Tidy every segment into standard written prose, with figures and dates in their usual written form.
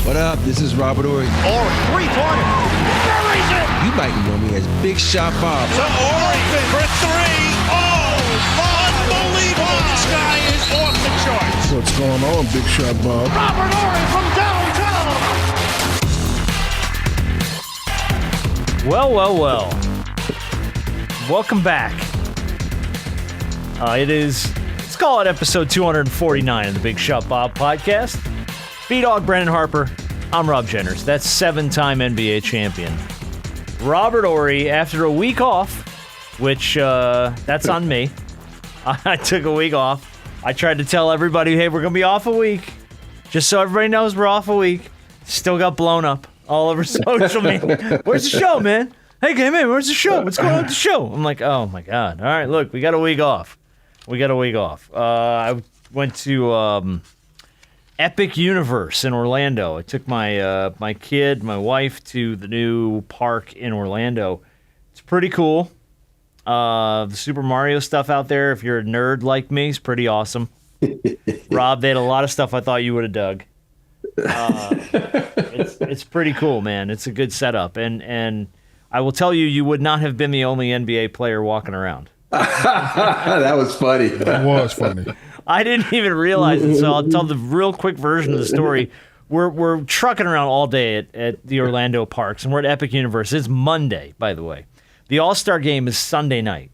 What up? This is Robert Horry. Or three-pointer. Buries it! You might know me as Big Shot Bob. To Horry for three. Oh, unbelievable. This guy is off the charts. What's going on, Big Shot Bob? Robert Horry from downtown. Well. Welcome back. Let's call it episode 249 of the Big Shot Bob podcast. B-Dog Brendan Harper. I'm Rob Jenners. That's 7-time NBA champion. Robert Horry, after a week off, which that's on me. I took a week off. I tried to tell everybody, hey, we're going to be off a week. Just so everybody knows we're off a week. Still got blown up all over social media. Where's the show, man? Hey, man, where's the show? What's going on with the show? I'm like, oh, my God. All right, look, we got a week off. I went to Epic Universe in Orlando. I took my kid, my wife, to the new park in Orlando. It's pretty cool. The Super Mario stuff out there, if you're a nerd like me, is pretty awesome. Rob, they had a lot of stuff I thought you would have dug. It's pretty cool, man. It's a good setup. And I will tell you, you would not have been the only NBA player walking around. That was funny. That was funny. I didn't even realize it, so I'll tell the real quick version of the story. We're trucking around all day at the Orlando parks, and we're at Epic Universe. It's Monday, by the way. The All-Star game is Sunday night,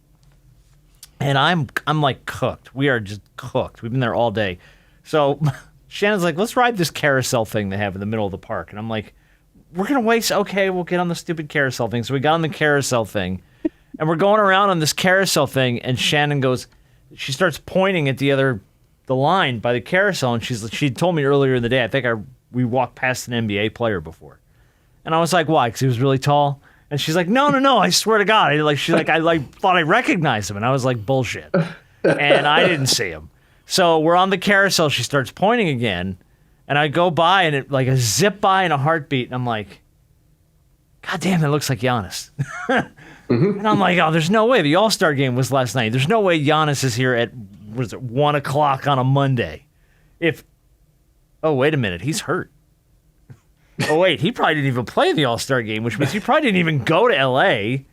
and I'm like cooked. We are just cooked. We've been there all day. So Shannon's like, let's ride this carousel thing they have in the middle of the park, and I'm like, we're gonna waste. Okay, we'll get on the stupid carousel thing. So we got on the carousel thing, and we're going around on this carousel thing, and Shannon goes. She starts pointing at the line by the carousel, and she told me earlier in the day, I think we walked past an NBA player before. And I was like, why? Because he was really tall? And she's like, no, I swear to God. I thought I recognized him. And I was like, bullshit. And I didn't see him. So we're on the carousel. She starts pointing again. And I go by, and it like a zip by in a heartbeat. And I'm like, God damn, it looks like Giannis. And I'm like, oh, there's no way. The All-Star game was last night. There's no way Giannis is here at, 1 o'clock on a Monday. Oh, wait a minute. He's hurt. Oh, wait. He probably didn't even play the All-Star game, which means he probably didn't even go to L.A.,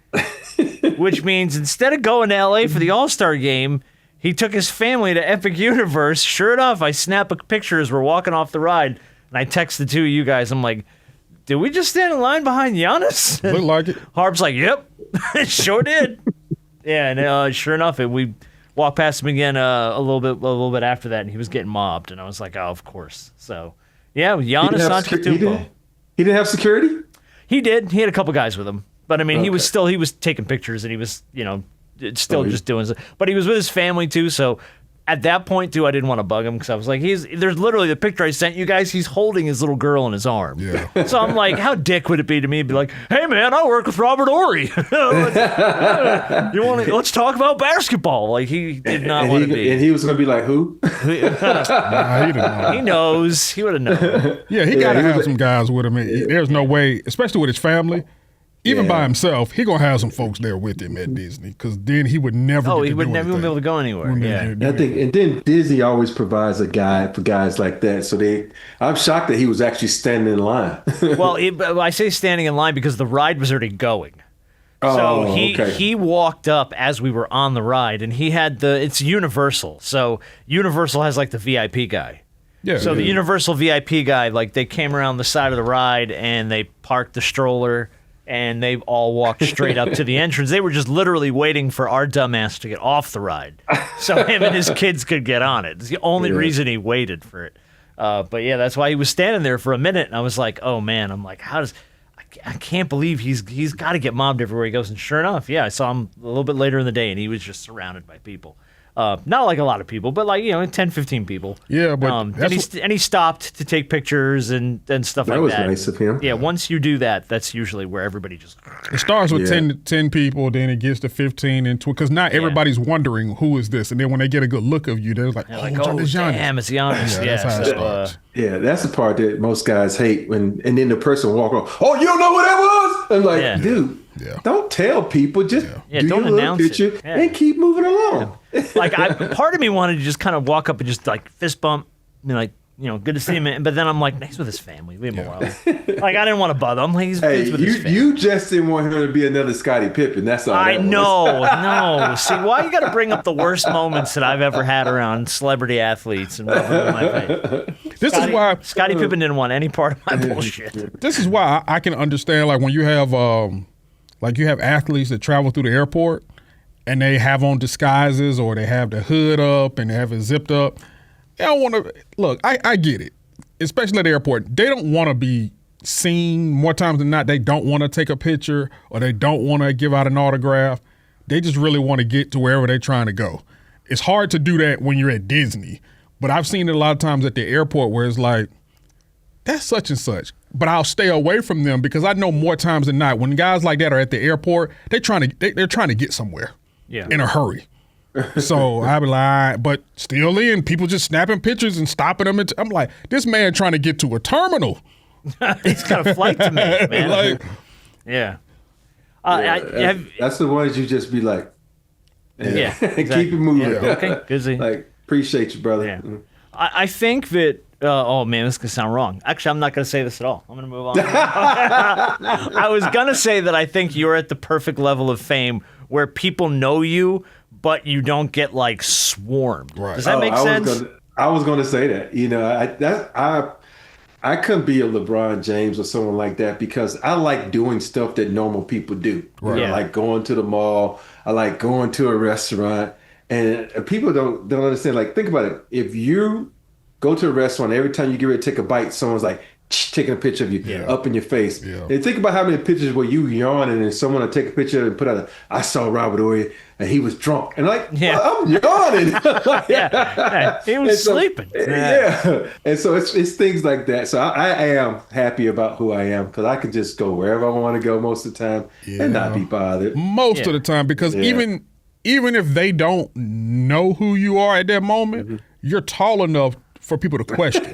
which means instead of going to L.A. for the All-Star game, he took his family to Epic Universe. Sure enough, I snap a picture as we're walking off the ride, and I text the two of you guys. I'm like, did we just stand in line behind Giannis? Looked like it. Harp's like, yep, it sure did. Yeah, and sure enough, we walked past him again a little bit after that, and he was getting mobbed, and I was like, oh, of course. So, yeah, Giannis Antetokounmpo. He didn't have security? He did. He had a couple guys with him, but I mean, he was taking pictures, and he was, just doing stuff. But he was with his family too, so. At that point, too, I didn't want to bug him because I was like, there's literally the picture I sent you guys. He's holding his little girl in his arm. Yeah. So I'm like, how dick would it be to me to be like, hey, man, I work with Robert Horry. Let's talk about basketball. Like, he did not want to be. And he was going to be like, who? Nah, he didn't know. He knows. He would have known. Yeah, he got to have some guys with him. There's no way, especially with his family. Even by himself, he gonna have some folks there with him at Disney, because then he would never. Oh, he would never be able to go anywhere. I think, and then Disney always provides a guide for guys like that. So I'm shocked that he was actually standing in line. Well, I say standing in line because the ride was already going. So he walked up as we were on the ride, and he had it's Universal. So Universal has like the VIP guy. Yeah. So the Universal VIP guy, like they came around the side of the ride and they parked the stroller. And they all walked straight up to the entrance. They were just literally waiting for our dumbass to get off the ride so him and his kids could get on it. It's the only reason he waited for it. But yeah, that's why he was standing there for a minute. And I was like, oh, man. I'm like, I can't believe he's got to get mobbed everywhere he goes. And sure enough, yeah, I saw him a little bit later in the day, and he was just surrounded by people. Not like a lot of people, but like 10, 15 people. Yeah, but and he stopped to take pictures and stuff like that. That was nice of him. Yeah, once you do that, that's usually where everybody just. It starts with 10 people, then it gets to 15 and 20, because not everybody's wondering who is this, and then when they get a good look of you, they're like, oh, damn, it's Giannis. Yeah, that's how it starts. Yeah, that's the part that most guys hate and then the person walk on. Oh, you don't know who that was? I'm like, dude. Yeah. Don't tell people. Just do don't your announce picture it. and keep moving along. Like, part of me wanted to just kind of walk up and just like fist bump, and like, good to see him. But then I'm like, he's with his family. Leave him alone. Like, I didn't want to bother him. He's with his family. You just didn't want him to be another Scottie Pippen. That's all. I know. No. See, why you got to bring up the worst moments that I've ever had around celebrity athletes and rub them in my face? This is why Scottie Pippen didn't want any part of my bullshit. This is why I can understand, like, when you have athletes that travel through the airport and they have on disguises or they have the hood up and they have it zipped up. They don't want to look. I get it, especially at the airport. They don't want to be seen more times than not. They don't want to take a picture or they don't want to give out an autograph. They just really want to get to wherever they're trying to go. It's hard to do that when you're at Disney, but I've seen it a lot of times at the airport where it's like, that's such and such. But I'll stay away from them because I know more times than not when guys like that are at the airport, they're trying to get somewhere in a hurry. So I be like, but still people just snapping pictures and stopping them. I'm like, this man trying to get to a terminal. He's got a flight to make, man. Like, yeah. That's the ones you just be like, exactly. keep it moving. Yeah, okay, good to see. Like, appreciate you, brother. Yeah. I think that. Oh man, this could sound wrong. Actually, I'm not going to say this at all. I'm going to move on. I was going to say that I think you're at the perfect level of fame where people know you, but you don't get like swarmed. Right. Does that make sense? I was going to say that. I couldn't be a LeBron James or someone like that because I like doing stuff that normal people do. Right. I like going to the mall. I like going to a restaurant. And people don't understand. Like, think about it. If you go to a restaurant, every time you get ready to take a bite, someone's like taking a picture of you up in your face. Yeah. And think about how many pictures where you yawning and someone will take a picture and put out I saw Robert Horry and he was drunk. And like, well, I'm yawning. He was sleeping. And so it's things like that. So I am happy about who I am because I can just go wherever I want to go most of the time and not be bothered. Most of the time, because even if they don't know who you are at that moment, you're tall enough for people to question.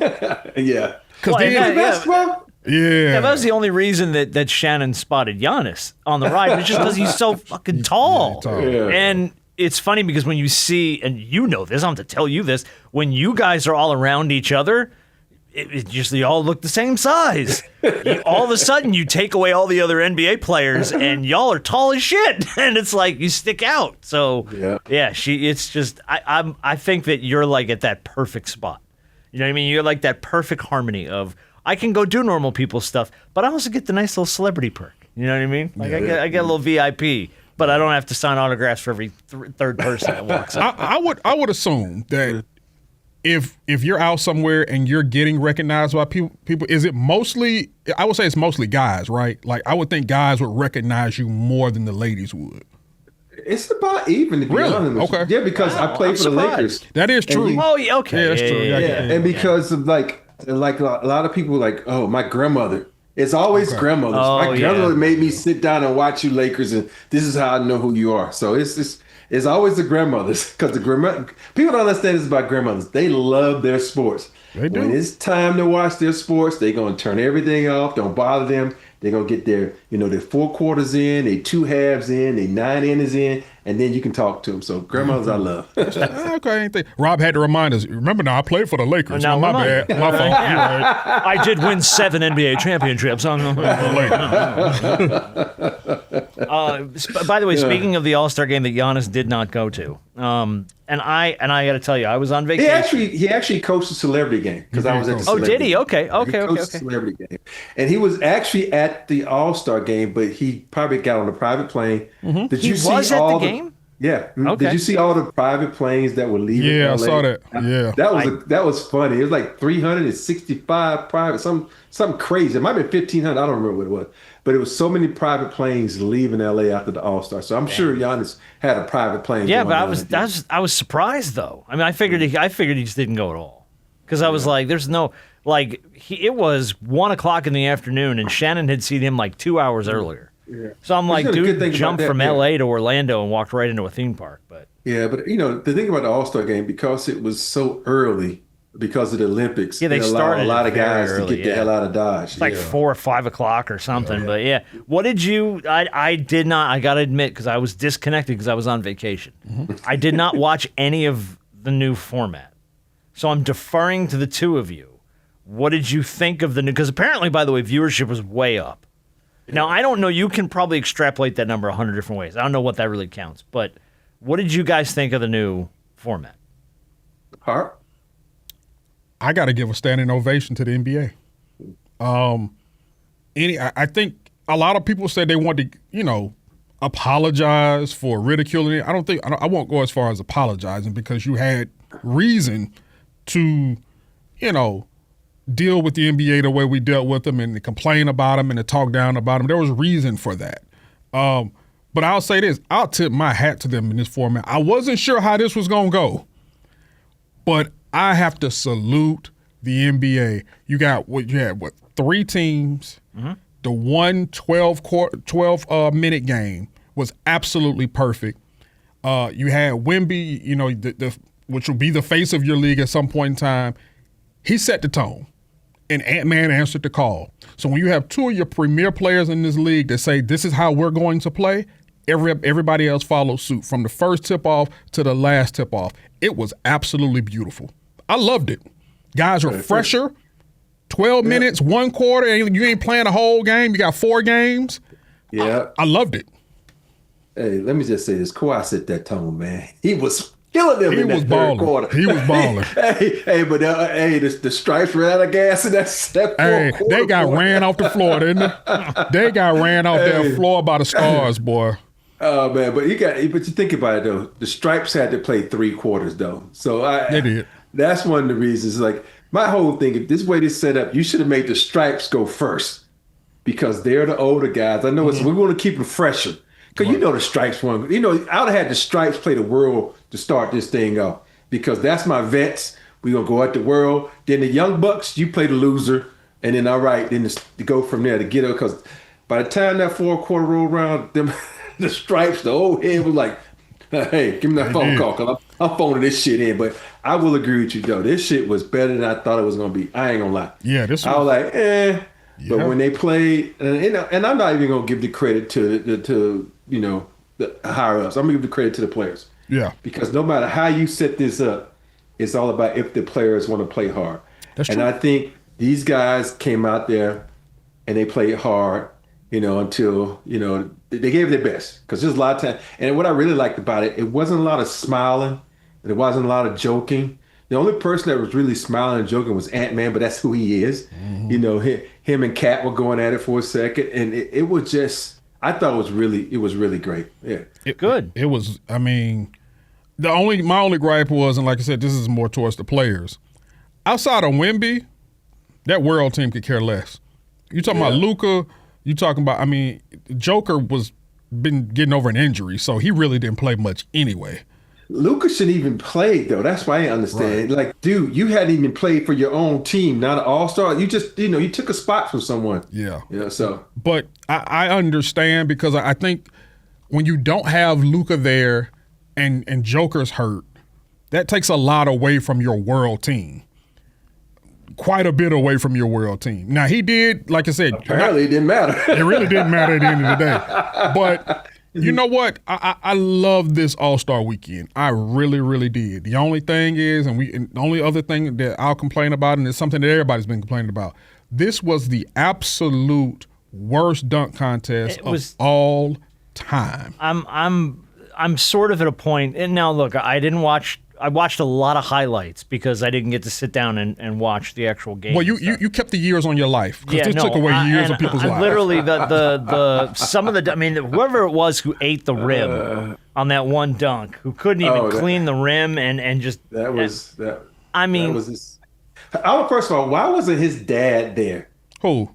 Yeah. Because that was the only reason that Shannon spotted Giannis on the ride, was just because he's so fucking tall. Yeah. And it's funny because when you see, and you know this, I don't have to tell you this, when you guys are all around each other, it just, you all look the same size. All of a sudden, you take away all the other NBA players, and y'all are tall as shit, and it's like you stick out. So it's just I think that you're like at that perfect spot. You know what I mean? You're like that perfect harmony of I can go do normal people stuff, but I also get the nice little celebrity perk. You know what I mean? Like I get a little VIP, but I don't have to sign autographs for every third person that walks up. I would assume that if you're out somewhere and you're getting recognized by people, is it mostly? I would say it's mostly guys, right? Like I would think guys would recognize you more than the ladies would. It's about even, to be honest. Okay. Yeah, because I played for the Lakers. That is true. Okay. Yeah, that's true. And because of like a lot of people like, oh, my grandmother. It's always grandmothers. My grandmother made me sit down and watch you Lakers, and this is how I know who you are. So it's always the grandmothers, because people don't understand this about grandmothers. They love their sports. They do. When it's time to watch their sports, they're going to turn everything off. Don't bother them. They're going to get their 4 quarters in, their 2 halves in, their 9 innings in, and then you can talk to them. So grandmothers, I love. Okay. Rob had to remind us. Remember now, I played for the Lakers. Now, my bad. My fault. Yeah. I did win 7 NBA championships. By the way, speaking of the All-Star game that Giannis did not go to, and I got to tell you, I was on vacation. He actually coached the celebrity game because I was at the celebrity did he? game. Okay. He coached the celebrity game. And he was actually at the All-Star game, but he probably got on a private plane. Mm-hmm. Did you see at the game? Yeah. Okay. Did you see all the private planes that were leaving? Yeah, LA? I saw that. Yeah. That was funny. It was like 365 private, something crazy. It might have been 1,500. I don't remember what it was. But it was so many private planes leaving LA after the All-Star. So I'm sure Giannis had a private plane. Yeah, but I was surprised though. I mean, I figured he just didn't go at all. Because I was like, there's no it was 1:00 in the afternoon, and Shannon had seen him like 2 hours earlier. Yeah. So I'm like, dude, jumped from LA to Orlando and walked right into a theme park. But the thing about the All-Star game, because it was so early, because of the Olympics, they started a lot of guys early, to get the hell out of Dodge. It's like 4 or 5 o'clock or something. But what did you? I did not. I got to admit, because I was disconnected because I was on vacation. Mm-hmm. I did not watch any of the new format, so I'm deferring to the two of you. What did you think of the new? Because apparently, by the way, viewership was way up. Now, I don't know. You can probably extrapolate that number 100 different ways. I don't know what that really counts. But what did you guys think of the new format? Harp? I got to give a standing ovation to the NBA. I think a lot of people said they wanted to, apologize for ridiculing it. I won't go as far as apologizing because you had reason to, deal with the NBA the way we dealt with them and to complain about them and to talk down about them. There was reason for that. But I'll say this, I'll tip my hat to them in this format. I wasn't sure how this was going to go, but I have to salute the NBA. You had 3 teams. Mm-hmm. The 12-minute game was absolutely perfect. You had Wemby, which will be the face of your league at some point in time. He set the tone, and Ant-Man answered the call. So when you have 2 of your premier players in this league that say this is how we're going to play, everybody else follows suit from the first tip-off to the last tip-off. It was absolutely beautiful. I loved it. Guys are fresher. 12 minutes, 1 quarter, and you ain't playing a whole game. You got 4 games. Yeah. I loved it. Hey, let me just say this. Kawhi set that tone, man. He was killing them in that third quarter. He was balling. But the Stripes ran out of gas in that fourth quarter. They got ran off the floor, didn't they? They got ran off that floor by the Stars, boy. Oh man, but you think about it though. The Stripes had to play 3 quarters though, so they did. That's one of the reasons. Like my whole thing, if this way they set up, you should have made the Stripes go first because they're the older guys. I know we want to keep them fresher because the Stripes won. I would have had the Stripes play the World to start this thing off because that's my vets. We gonna go at the World. Then the Young Bucks, you play the loser, and then then to go from there to get it. Because by the time that 4th quarter rolled around, them. The Stripes, the old head was like, hey, give me that phone call because I'm phoning this shit in. But I will agree with you, though. This shit was better than I thought it was going to be. I ain't going to lie. Yeah, I was like, Yeah. But when they played, and I'm not even going to give the credit to the higher-ups. I'm going to give the credit to the players. Yeah. Because no matter how you set this up, it's all about if the players want to play hard. That's true. And I think these guys came out there and they played hard, until, they gave their best because there's a lot of time. And what I really liked about it, it wasn't a lot of smiling. And it wasn't a lot of joking. The only person that was really smiling and joking was Ant-Man, but that's who he is. Mm-hmm. Him and Cat were going at it for a second. And it was just, I thought it was really great. Yeah. Good. It was, my only gripe was, and like I said, this is more towards the players. Outside of Wemby, that World team could care less. You talking about Luka, you talking about, Joker been getting over an injury, so he really didn't play much anyway. Luka shouldn't even play, though. That's why I understand. Right. Like, dude, you hadn't even played for your own team, not an all-star. You just, you took a spot from someone. Yeah. So. But I understand because I think when you don't have Luka there and Joker's hurt, that takes a lot away from your World team. Quite a bit away from your World team. Now, he did, like I said. Apparently, it didn't matter. It really didn't matter at the end of the day. But you know what? I love this All-Star weekend. I really, really did. The only thing is, and the only other thing that I'll complain about, and it's something that everybody's been complaining about, this was the absolute worst dunk contest of all time. I'm sort of at a point, and now look, I watched a lot of highlights because I didn't get to sit down and watch the actual game. Well, you kept the years on your life because this took away years of people's lives. Literally, whoever it was who ate the rim on that one dunk, who couldn't even clean the rim and just first of all, why wasn't his dad there? Who?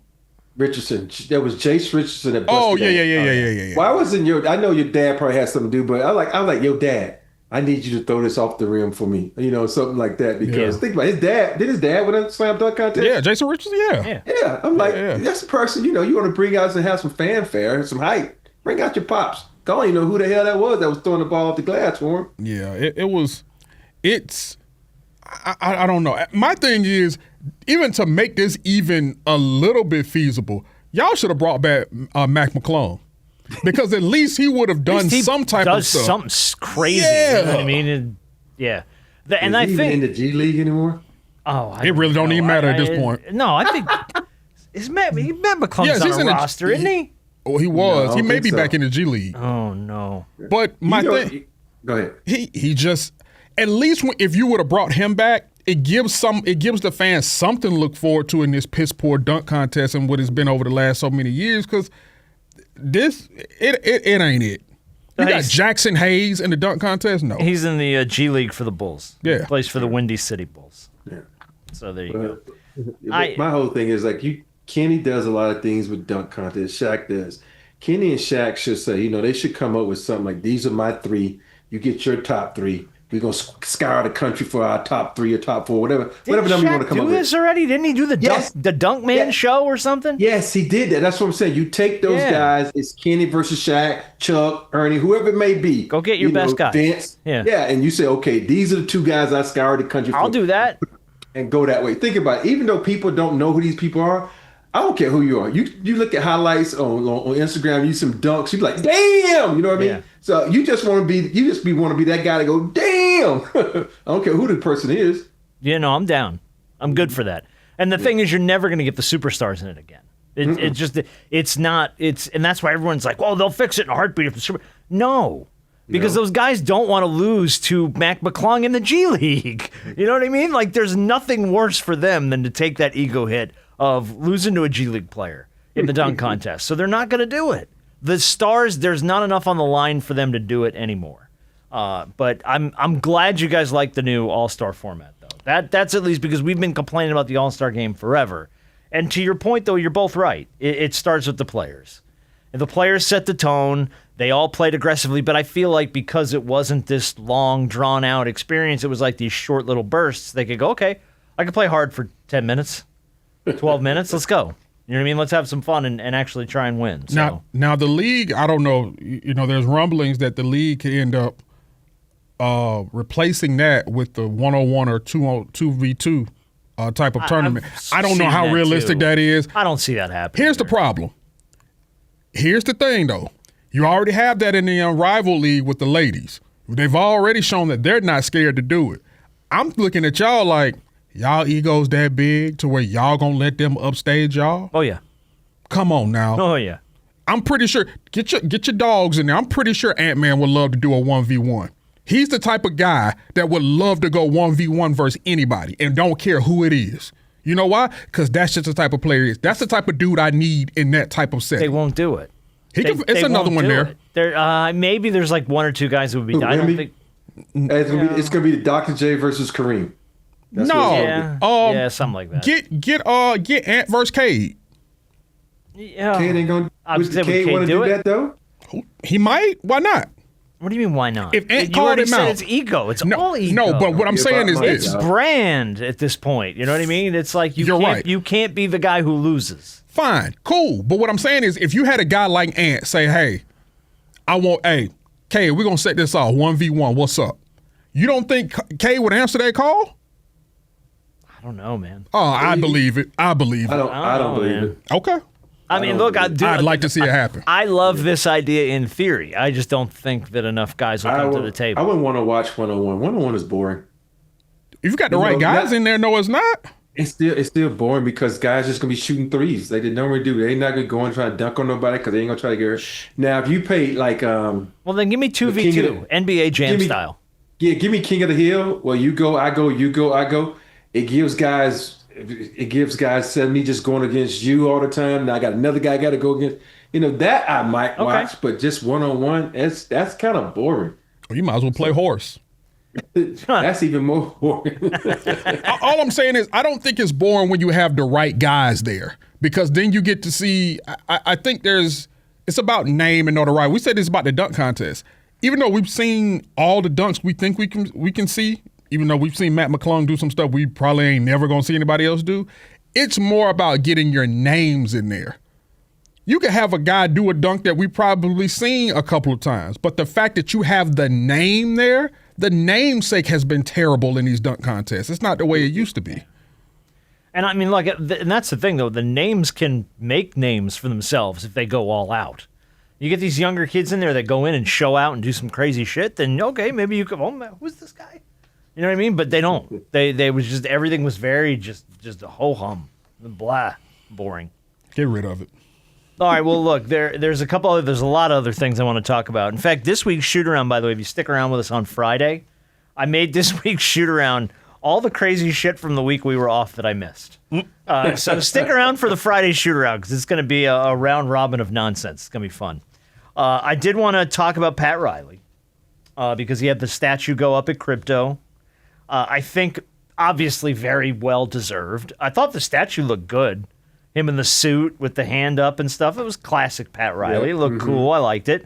Richardson. There was Jace Richardson at Oh yeah. Why wasn't I know your dad probably had something to do, but I'm like, yo, Dad, I need you to throw this off the rim for me, something like that. Because think about it, his dad win a slam dunk contest? Yeah, Jason Richardson, Yeah, I'm like, that's the person, you want to bring out and have some fanfare, some hype. Bring out your pops. Don't even know who the hell that was throwing the ball off the glass for him. Yeah, I don't know. My thing is, even to make this even a little bit feasible, y'all should have brought back Mac McClung. Because at least he would have done some type of stuff. Something crazy. Yeah. You know what I mean? And I think in the G League anymore? It really don't even matter at this point. No, I think Matt McClung's on a roster, isn't he? Oh, he was. No, he may be so. back in the G League. Oh no. But my thing, go ahead. he just at least if you would have brought him back, it gives the fans something to look forward to in this piss poor dunk contest and what it's been over the last so many years. Because it ain't it. You got Jackson Hayes in the dunk contest? No. He's in the G League for the Bulls. Yeah. He plays for the Windy City Bulls. Yeah. So there you go. My whole thing is like Kenny does a lot of things with dunk contests. Shaq does. Kenny and Shaq should say, they should come up with something like, these are my three. You get your top three. We're going to scour the country for our top three or top four, whatever number you want to come up with. Did Shaq do this already? Didn't he do the Dunk Man show or something? Yes, he did that. That's what I'm saying. You take those guys. It's Kenny versus Shaq, Chuck, Ernie, whoever it may be. Go get your best guys. Vince. Yeah, and you say, okay, these are the two guys I scoured the country for. I'll do that. And go that way. Think about it. Even though people don't know who these people are, I don't care who you are. You look at highlights on Instagram, you some dunks, you be like, damn, you know what I mean? Yeah. So you just want to be that guy to go, damn. I don't care who the person is. I'm down. I'm good for that. And the thing is, you're never going to get the superstars in it again. And that's why everyone's like, well, they'll fix it in a heartbeat if the super. No. Because those guys don't want to lose to Mac McClung in the G League. You know what I mean? Like, there's nothing worse for them than to take that ego hit of losing to a G League player in the dunk contest. So they're not going to do it. The stars, there's not enough on the line for them to do it anymore. But I'm glad you guys like the new All-Star format, though. That's at least because we've been complaining about the All-Star game forever. And to your point, though, you're both right. It starts with the players. And the players set the tone. They all played aggressively, but I feel like because it wasn't this long, drawn-out experience, it was like these short little bursts. They could go, okay, I can play hard for 10 minutes, 12 minutes, let's go. You know what I mean? Let's have some fun and actually try and win. So. Now the league, I don't know, there's rumblings that the league could end up replacing that with the 101 or 2v2 type of tournament. I don't know how realistic that is. I don't see that happening. Here's the problem. Here's the thing, though. You already have that in the rival league with the ladies. They've already shown that they're not scared to do it. I'm looking at y'all like, y'all egos that big to where y'all gonna let them upstage y'all? Oh, yeah. Come on now. Oh, yeah. I'm pretty sure, get your dogs in there. I'm pretty sure Ant-Man would love to do a 1v1. He's the type of guy that would love to go 1v1 versus anybody and don't care who it is. You know why? Because that's just the type of player he is. That's the type of dude I need in that type of setting. They won't do it. It's another one there. Maybe there's like one or two guys who would be. I don't think it's gonna be the Dr. J versus Kareem. That's something like that. Get Ant versus Cade. Yeah, Cade ain't gonna. Would Cade want to do that though? He might. Why not? What do you mean? Why not? If Ant called him out, it's ego. It's all ego. No, but what I'm saying is this: it's brand at this point. You know what I mean? It's like you can't be the guy who loses. Fine, cool. But what I'm saying is, if you had a guy like Ant say, "Hey, Kay, we're gonna set this off 1v1. What's up?" You don't think Kay would answer that call? I don't know, man. Oh, I believe it. I don't believe it. Okay. I mean, look, I'd like to see it happen. I love this idea in theory. I just don't think that enough guys will come to the table. I wouldn't want to watch 101. 101 is boring. If you got the right guys in there, no, it's not. It's still boring because guys just gonna be shooting threes. They didn't normally do. They not gonna go and try to dunk on nobody because they ain't gonna try to get hurt. Now, if you pay like well, then give me 2v2 NBA Jam style. Yeah, give me King of the Hill. Well, you go, I go, you go, I go. It gives guys instead of me just going against you all the time. Now I got another guy I got to go against. That I might watch, but just 1-on-1, that's kind of boring. Well, you might as well play horse. That's even more boring. All I'm saying is I don't think it's boring when you have the right guys there because then you get to see. I think it's about name and notoriety. We said it's about the dunk contest. Even though we've seen all the dunks we think we can see, even though we've seen Matt McClung do some stuff we probably ain't never gonna see anybody else do, it's more about getting your names in there. You can have a guy do a dunk that we've probably seen a couple of times, but the fact that you have the name there, the namesake has been terrible in these dunk contests. It's not the way it used to be. And I mean, and that's the thing, though. The names can make names for themselves if they go all out. You get these younger kids in there that go in and show out and do some crazy shit, then okay, maybe you could, who's this guy? You know what I mean? But they don't. They was just everything was very just a ho hum, blah, boring. Get rid of it. All right. Well, look, there's a lot of other things I want to talk about. In fact, this week's shoot around, by the way, if you stick around with us on Friday, I made this week's shoot around all the crazy shit from the week we were off that I missed. So stick around for the Friday shoot around because it's going to be a round robin of nonsense. It's going to be fun. I did want to talk about Pat Riley because he had the statue go up at Crypto. I think obviously very well deserved. I thought the statue looked good. Him in the suit with the hand up and stuff. It was classic Pat Riley. It looked cool. I liked it.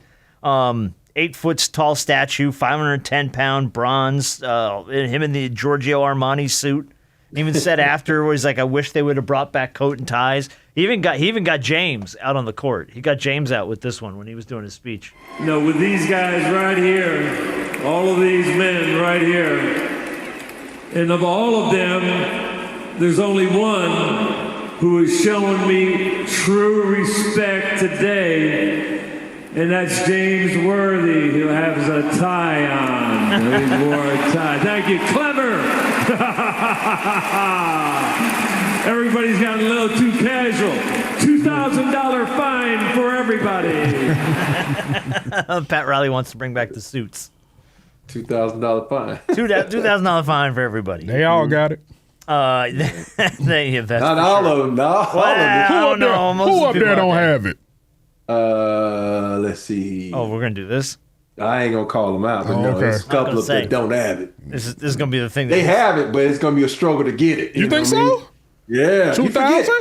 8 foot tall statue, 510-pound bronze. Him in the Giorgio Armani suit. Even said after, he's like, I wish they would have brought back coat and ties. He even got James out on the court. He got James out with this one when he was doing his speech. No, with these guys right here, all of these men right here, and of all of them, there's only one who has shown me true respect today. And that's James Worthy, who has a tie on. He wore a tie. Thank you. Clever. Everybody's gotten a little too casual. $2,000 fine for everybody. Pat Riley wants to bring back the suits. $2,000 fine. $2,000 fine for everybody. They all got it. Not all of them. Not all of them. Who up there don't have it? Let's see. Oh, we're gonna do this. I ain't gonna call them out, but no, there's a couple of them that don't have it. This is gonna be the thing. They have it, but it's gonna be a struggle to get it. You think so? Yeah. 2000?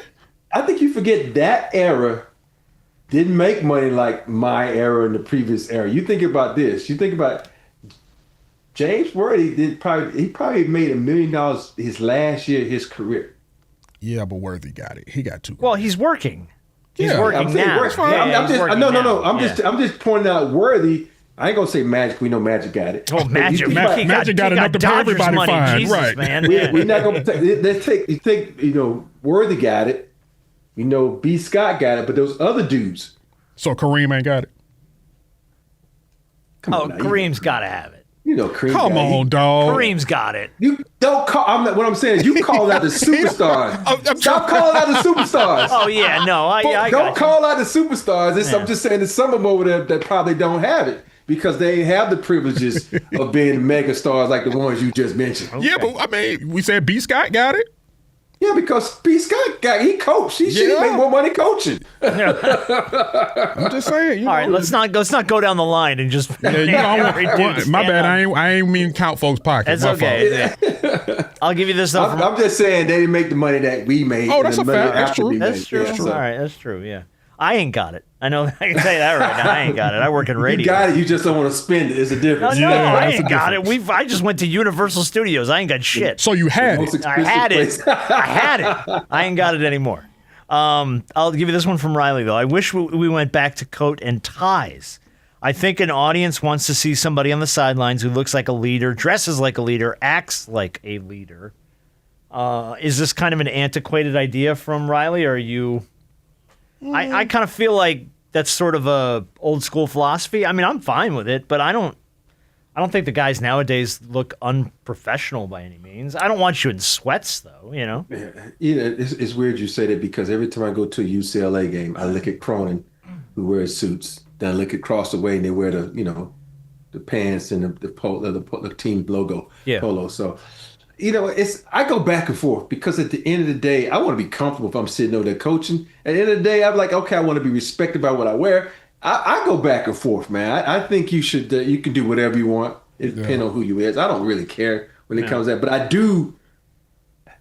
I think you forget that era didn't make money like my era and the previous era. You think about this. You think about James Worthy he probably made $1 million his last year of his career. Yeah, but Worthy got it. He got 2. Well, he's working. He's Yeah. working now. I'm just pointing out Worthy. I ain't gonna say Magic. We know Magic got it. Oh, Magic! Magic got enough to pay Dodgers everybody money. fine, Jesus, right? Man. We're not gonna take. Worthy got it. B. Scott got it, but those other dudes. So Kareem ain't got it. Come on now, Kareem's got to have it. Kareem. Come on, dog. Kareem's got it. You don't call. What I'm saying is, you call out the superstars. Stop calling out the superstars. Oh yeah, no, I don't call out the superstars. I'm just saying there's some of them over there that probably don't have it because they have the privileges of being mega stars like the ones you just mentioned. Okay. Yeah, but I mean, we said B. Scott got it. Yeah, because B. Scott he coached. He should make more money coaching. I'm just saying. All right, let's not go down the line and just. My bad. I ain't mean count folks' pockets. That's okay. Yeah. I'll give you this though. I'm just saying they didn't make the money that we made. Oh, that's a fact. That's true. That's true. Yeah, all right, that's true. Yeah. I ain't got it. I know. I can tell you that right now. I ain't got it. I work in radio. You got it. You just don't want to spend it. It's a difference. No, I ain't got it. I just went to Universal Studios. I ain't got shit. So you had it. I had it. I had it. I ain't got it anymore. I'll give you this one from Riley, though. I wish we went back to coat and ties. I think an audience wants to see somebody on the sidelines who looks like a leader, dresses like a leader, acts like a leader. Is this kind of an antiquated idea from Riley, or are you... I kind of feel like that's sort of a old school philosophy. I mean, I'm fine with it, but I don't think the guys nowadays look unprofessional by any means. I don't want you in sweats, though, Yeah, it's weird you say that because every time I go to a UCLA game, I look at Cronin, who wears suits. Then I look across the way and they wear the pants and the team logo polo. So, I go back and forth because at the end of the day, I want to be comfortable if I'm sitting over there coaching. At the end of the day, I'm like, okay, I want to be respected by what I wear. I go back and forth, man. I think you should. You can do whatever you want. It depends on who you is. I don't really care when it comes to that, but I do.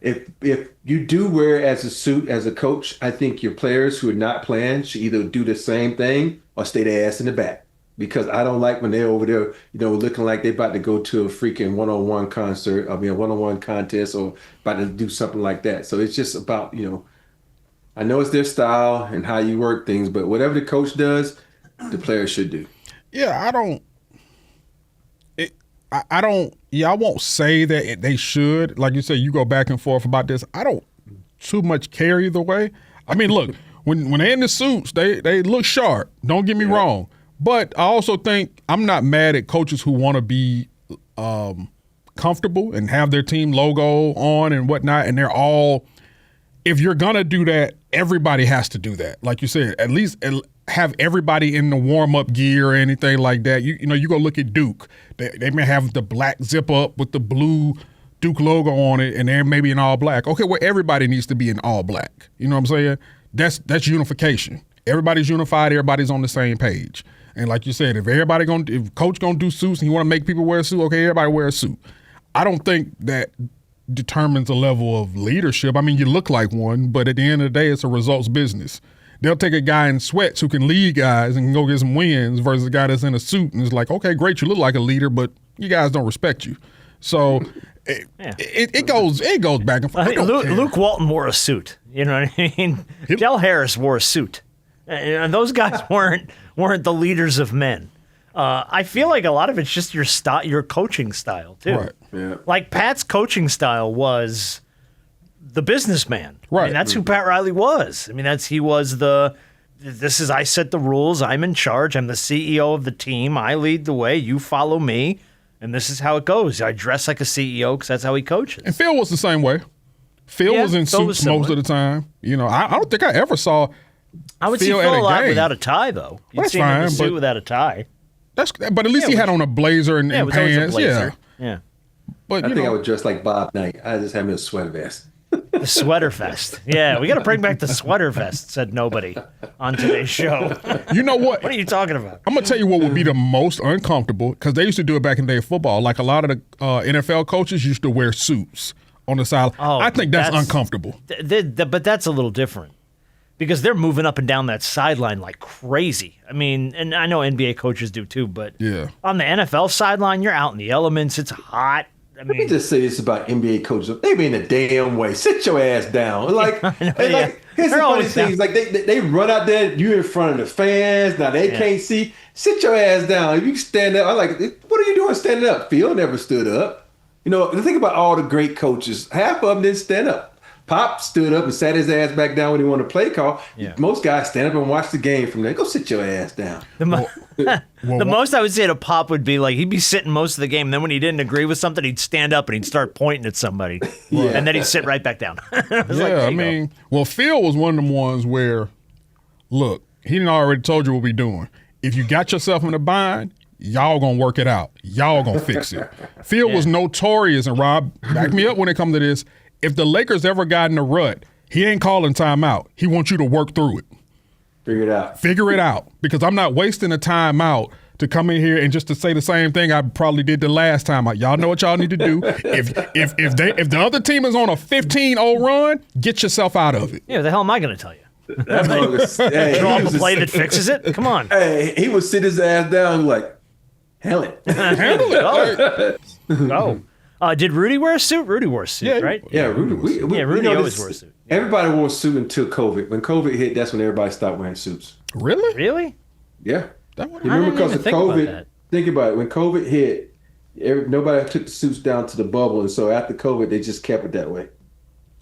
If you do wear it as a suit as a coach, I think your players who are not playing should either do the same thing or stay their ass in the back. Because I don't like when they're over there, looking like they're about to go to a freaking one-on-one concert, a one-on-one contest, or about to do something like that. So it's just about, I know it's their style and how you work things, but whatever the coach does, the players should do. Yeah, I won't say that they should. Like you said, you go back and forth about this. I don't too much care either way. I mean, look, when they're in the suits, they look sharp. Don't get me wrong. But I also think I'm not mad at coaches who want to be comfortable and have their team logo on and whatnot, and they're all. If you're gonna do that, everybody has to do that. Like you said, at least have everybody in the warm-up gear or anything like that. You know, you go look at Duke. They may have the black zip-up with the blue Duke logo on it, and they're maybe in all black. Okay, well, everybody needs to be in all black. You know what I'm saying? That's unification. Everybody's unified. Everybody's on the same page. And like you said, if coach gonna do suits and he want to make people wear a suit, okay, everybody wear a suit. I don't think that determines a level of leadership. I mean, you look like one, but at the end of the day, it's a results business. They'll take a guy in sweats who can lead guys and can go get some wins versus a guy that's in a suit and is like, okay, great, you look like a leader, but you guys don't respect you. So it goes back and forth. I mean, Luke Walton wore a suit. You know what I mean? Del Harris wore a suit. And those guys weren't the leaders of men. I feel like a lot of it's just your coaching style too. Right. Yeah. Like Pat's coaching style was the businessman. Right. I mean, that's who Pat Riley was. I mean, I set the rules. I'm in charge. I'm the CEO of the team. I lead the way. You follow me. And this is how it goes. I dress like a CEO because that's how he coaches. And Phil was the same way. Phil was in suits most of the time. You know, I don't think I ever saw I would see Phil Phil at a lot game. without a tie, though. You'd That's see him in fine, a suit but- without a tie. but at least he had on a blazer and, Yeah, it and was always a pants. blazer. Yeah. But I you think I know, would dress like Bob Knight. I just have me a sweater vest. The sweater vest. Yeah, we got to bring back the sweater vest, said nobody on today's show. you know what? What are you talking about? I'm gonna tell you what would be the most uncomfortable because they used to do it back in the day of football. Like a lot of the NFL coaches used to wear suits on the side. Oh, I think that's uncomfortable. But that's a little different because they're moving up and down that sideline like crazy. I mean, and I know NBA coaches do too, but Yeah. on the NFL sideline, you're out in the elements. It's hot. I Let me mean, just say this about NBA coaches. They be in the damn way. Sit your ass down. Like, know, and yeah. like here's the They're funny always things. Like they run out there, you in front of the fans. Now they can't see. Sit your ass down. If you stand up, I'm like, what are you doing standing up? Phil never stood up. You know, the thing about all the great coaches, half of them didn't stand up. Pop stood up and sat his ass back down when he wanted to play call. Yeah. Most guys stand up and watch the game from there. Go sit your ass down. the most I would say to Pop would be like he'd be sitting most of the game. And then when he didn't agree with something, he'd stand up and he'd start pointing at somebody. Yeah. And then he'd sit right back down. Well, Phil was one of them ones where, look, he done already told you what we doing. If you got yourself in a bind, y'all gonna work it out. Y'all gonna fix it. Phil was notorious, and Rob, back me up when it comes to this. If the Lakers ever got in a rut, he ain't calling timeout. He wants you to work through it. Figure it out. Because I'm not wasting a timeout to come in here and just to say the same thing I probably did the last time. Y'all know what y'all need to do. If the other team is on a 15-0 run, get yourself out of it. Yeah, what the hell am I going to tell you? Hey, Draw he up a was play that fixes it? Come on. Hey, he would sit his ass down like, hell it. Handle it. Go. Did Rudy wear a suit? Rudy wore a suit, right? Yeah, Rudy. Rudy always wore a suit. Everybody wore a suit until COVID. When COVID hit, that's when everybody stopped wearing suits. Really? Really? Yeah. That one- You remember I didn't because of even think about COVID? that. Think about it. When COVID hit, nobody took the suits down to the bubble, and so after COVID, they just kept it that way.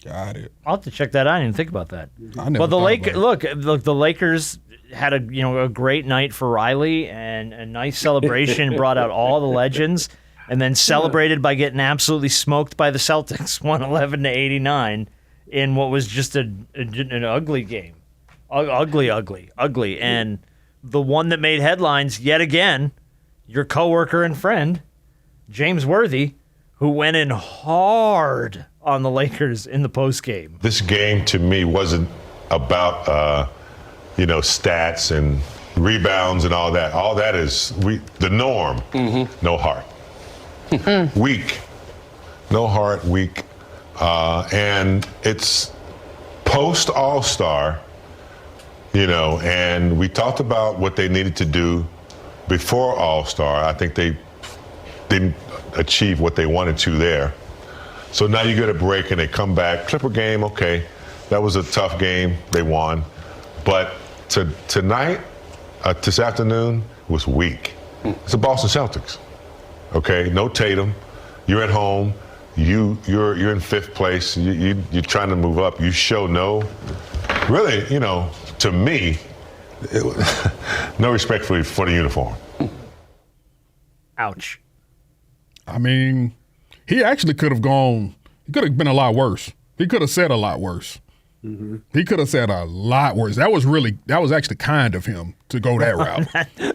Got it. I'll have to check that out. I didn't think about that. I never Well, the thought about it. look, the Lakers had a great night for Riley and a nice celebration, brought out all the legends, and then celebrated by getting absolutely smoked by the Celtics, 111-89, in what was just an ugly game, ugly. And the one that made headlines yet again, your coworker and friend, James Worthy, who went in hard on the Lakers in the postgame. This game to me wasn't about stats and rebounds and all that. All that is the norm. No heart. Weak. No heart, weak. And it's post All-Star, and we talked about what they needed to do before All-Star. I think they didn't achieve what they wanted to there. So now you get a break and they come back. Clipper game, okay. That was a tough game. They won. But tonight, this afternoon, was weak. It's the Boston Celtics. Okay, no Tatum. You're at home. You're in fifth place. You're trying to move up. You show really, to me, no respect for the uniform. Ouch. I mean, he actually could have gone. He could have been a lot worse. He could have said a lot worse. Mm-hmm. He could have said a lot worse. That was actually kind of him to go that route.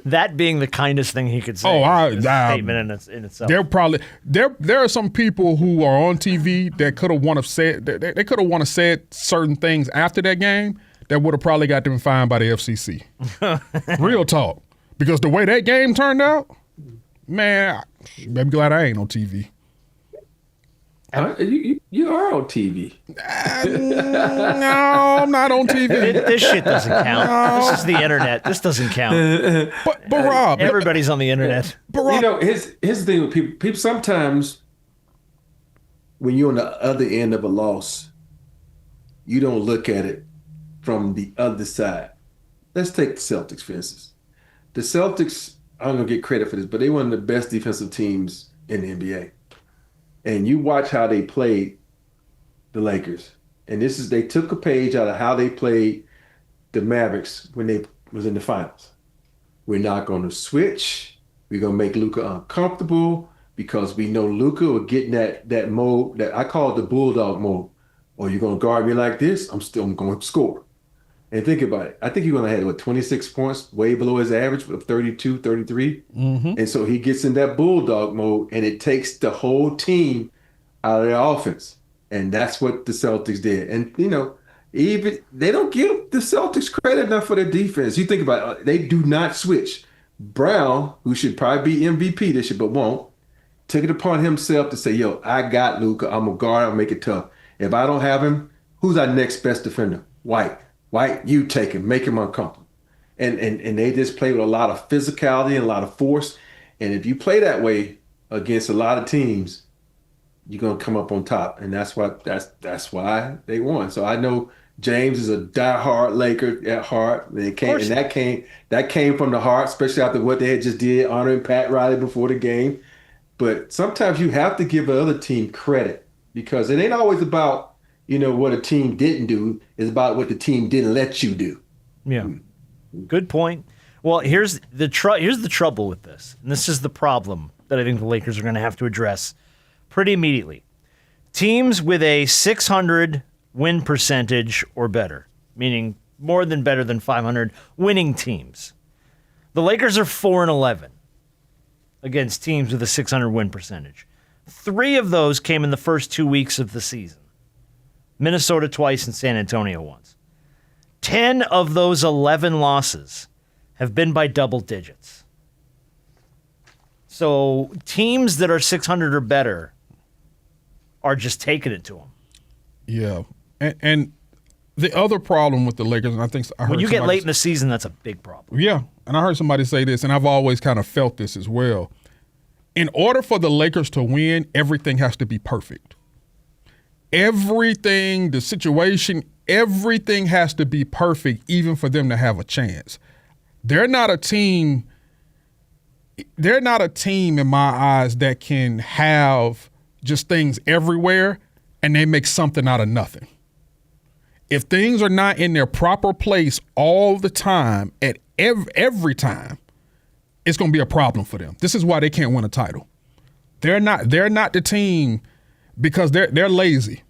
that being the kindest thing he could say. Statement in itself. There are some people who are on TV that could have want to said certain things after that game that would have probably got them fined by the FCC. Real talk, because the way that game turned out, man, I'm glad I ain't on TV. You are on TV. No, I'm not on TV. This shit doesn't count. No. This is the internet. This doesn't count. But Rob, everybody's on the internet. But Rob, here's the thing with people. People sometimes, when you're on the other end of a loss, you don't look at it from the other side. Let's take the Celtics, for instance. The Celtics, I'm gonna get credit for this, but they were one of the best defensive teams in the NBA. And you watch how they played the Lakers. And they took a page out of how they played the Mavericks when they was in the finals. We're not going to switch. We're going to make Luka uncomfortable because we know Luka will get in that mode that I call it the bulldog mode. Or you're going to guard me like this, I'm going to score. And think about it. I think you're going to have 26 points, way below his average of 32, 33. Mm-hmm. And so he gets in that bulldog mode, and it takes the whole team out of their offense. And that's what the Celtics did. And, even they don't give the Celtics credit enough for their defense. You think about it, they do not switch. Brown, who should probably be MVP this year but won't, took it upon himself to say, yo, I got Luka. I'm a guard. I'll make it tough. If I don't have him, who's our next best defender? White, you take him, make him uncomfortable. And they just play with a lot of physicality and a lot of force. And if you play that way against a lot of teams, you're gonna come up on top. And that's why they won. So I know James is a diehard Laker at heart. That came from the heart, especially after what they had just did honoring Pat Riley before the game. But sometimes you have to give the other team credit because it ain't always about what a team didn't do. It's about what the team didn't let you do. Yeah. Good point. Well, here's the trouble with this, and this is the problem that I think the Lakers are going to have to address pretty immediately. Teams with a 600 win percentage or better, meaning more than better than 500 winning teams. The Lakers are 4-11 against teams with a 600 win percentage. 3 of those came in the first 2 weeks of the season. Minnesota twice and San Antonio once. 10 of those 11 losses have been by double digits. So teams that are 600 or better are just taking it to them. Yeah. And the other problem with the Lakers, and I think I heard when you get late in the season, that's a big problem. Yeah. And I heard somebody say this, and I've always kind of felt this as well. In order for the Lakers to win, everything has to be perfect. Everything, the situation, everything has to be perfect even for them to have a chance. They're not a team in my eyes that can have just things everywhere and they make something out of nothing. If things are not in their proper place all the time, at every time, it's going to be a problem for them. This is why they can't win a title. They're not the team because they're lazy.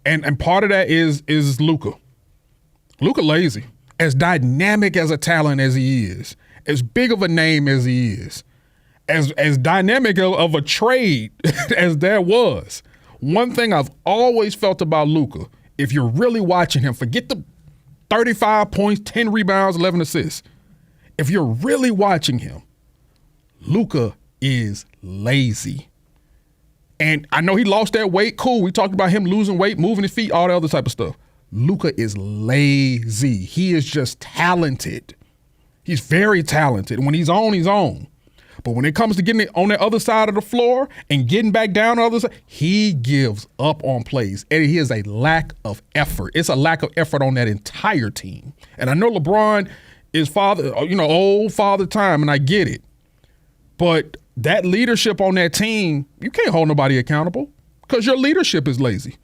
And part of that is Luka. Luka lazy. As dynamic as a talent as he is, as big of a name as he is, as dynamic of a trade as there was. One thing I've always felt about Luka, if you're really watching him, forget the 35 points, 10 rebounds, 11 assists. If you're really watching him, Luka is lazy. And I know he lost that weight. Cool. We talked about him losing weight, moving his feet, all that other type of stuff. Luka is lazy. He is just talented. He's very talented. When he's on, he's on. But when it comes to getting it on the other side of the floor and getting back down the other side, he gives up on plays. And he is a lack of effort. It's a lack of effort on that entire team. And I know LeBron is old father time, and I get it. But that leadership on that team, you can't hold nobody accountable because your leadership is lazy.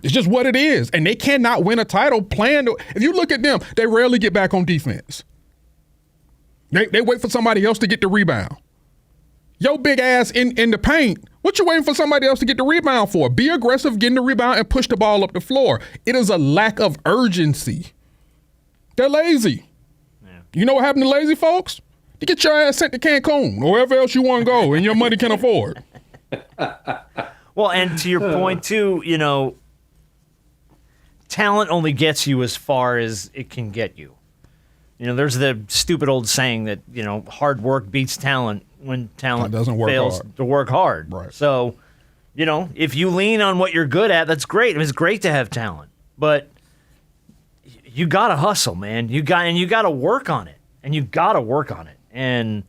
It's just what it is. And they cannot win a title playing. If you look at them, they rarely get back on defense. They wait for somebody else to get the rebound. Your big ass in the paint. What you waiting for somebody else to get the rebound for? Be aggressive, getting the rebound, and push the ball up the floor. It is a lack of urgency. They're lazy. Yeah. You know what happened to lazy folks? You get your ass sent to Cancun or wherever else you want to go and your money can afford. Well, and to your point, too, you know, talent only gets you as far as it can get you. You know, there's the stupid old saying that, you know, hard work beats talent when talent fails to work hard. Right. So, you know, if you lean on what you're good at, that's great. It's great to have talent. But you got to hustle, man. You got to work on it. And you got to work on it. And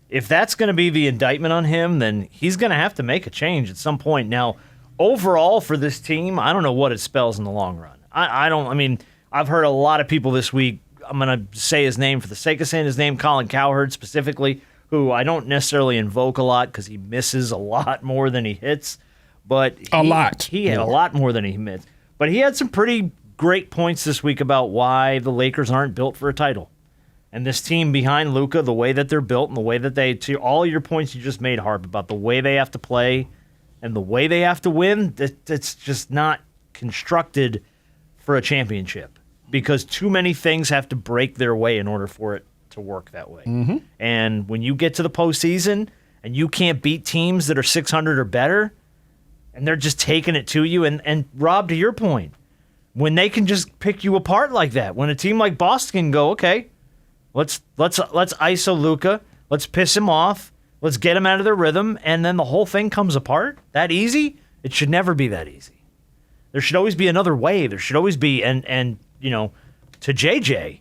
if that's going to be the indictment on him, then he's going to have to make a change at some point. Now, overall for this team, I don't know what it spells in the long run. I mean, I've heard a lot of people this week. I'm going to say his name for the sake of saying his name, Colin Cowherd specifically, who I don't necessarily invoke a lot because he misses a lot more than he hits. But he had a lot more than he missed. But he had some pretty great points this week about why the Lakers aren't built for a title. And this team behind Luka, the way that they're built and the way that to all your points you just made, Harp, about the way they have to play and the way they have to win, it's just not constructed for a championship because too many things have to break their way in order for it to work that way. Mm-hmm. And when you get to the postseason and you can't beat teams that are 600 or better and they're just taking it to you, and Rob, to your point, when they can just pick you apart like that, when a team like Boston can go, okay, let's ISO Luka, let's piss him off, let's get him out of their rhythm, and then the whole thing comes apart that easy? It should never be that easy. There should always be another way. There should always be, and you know, to JJ,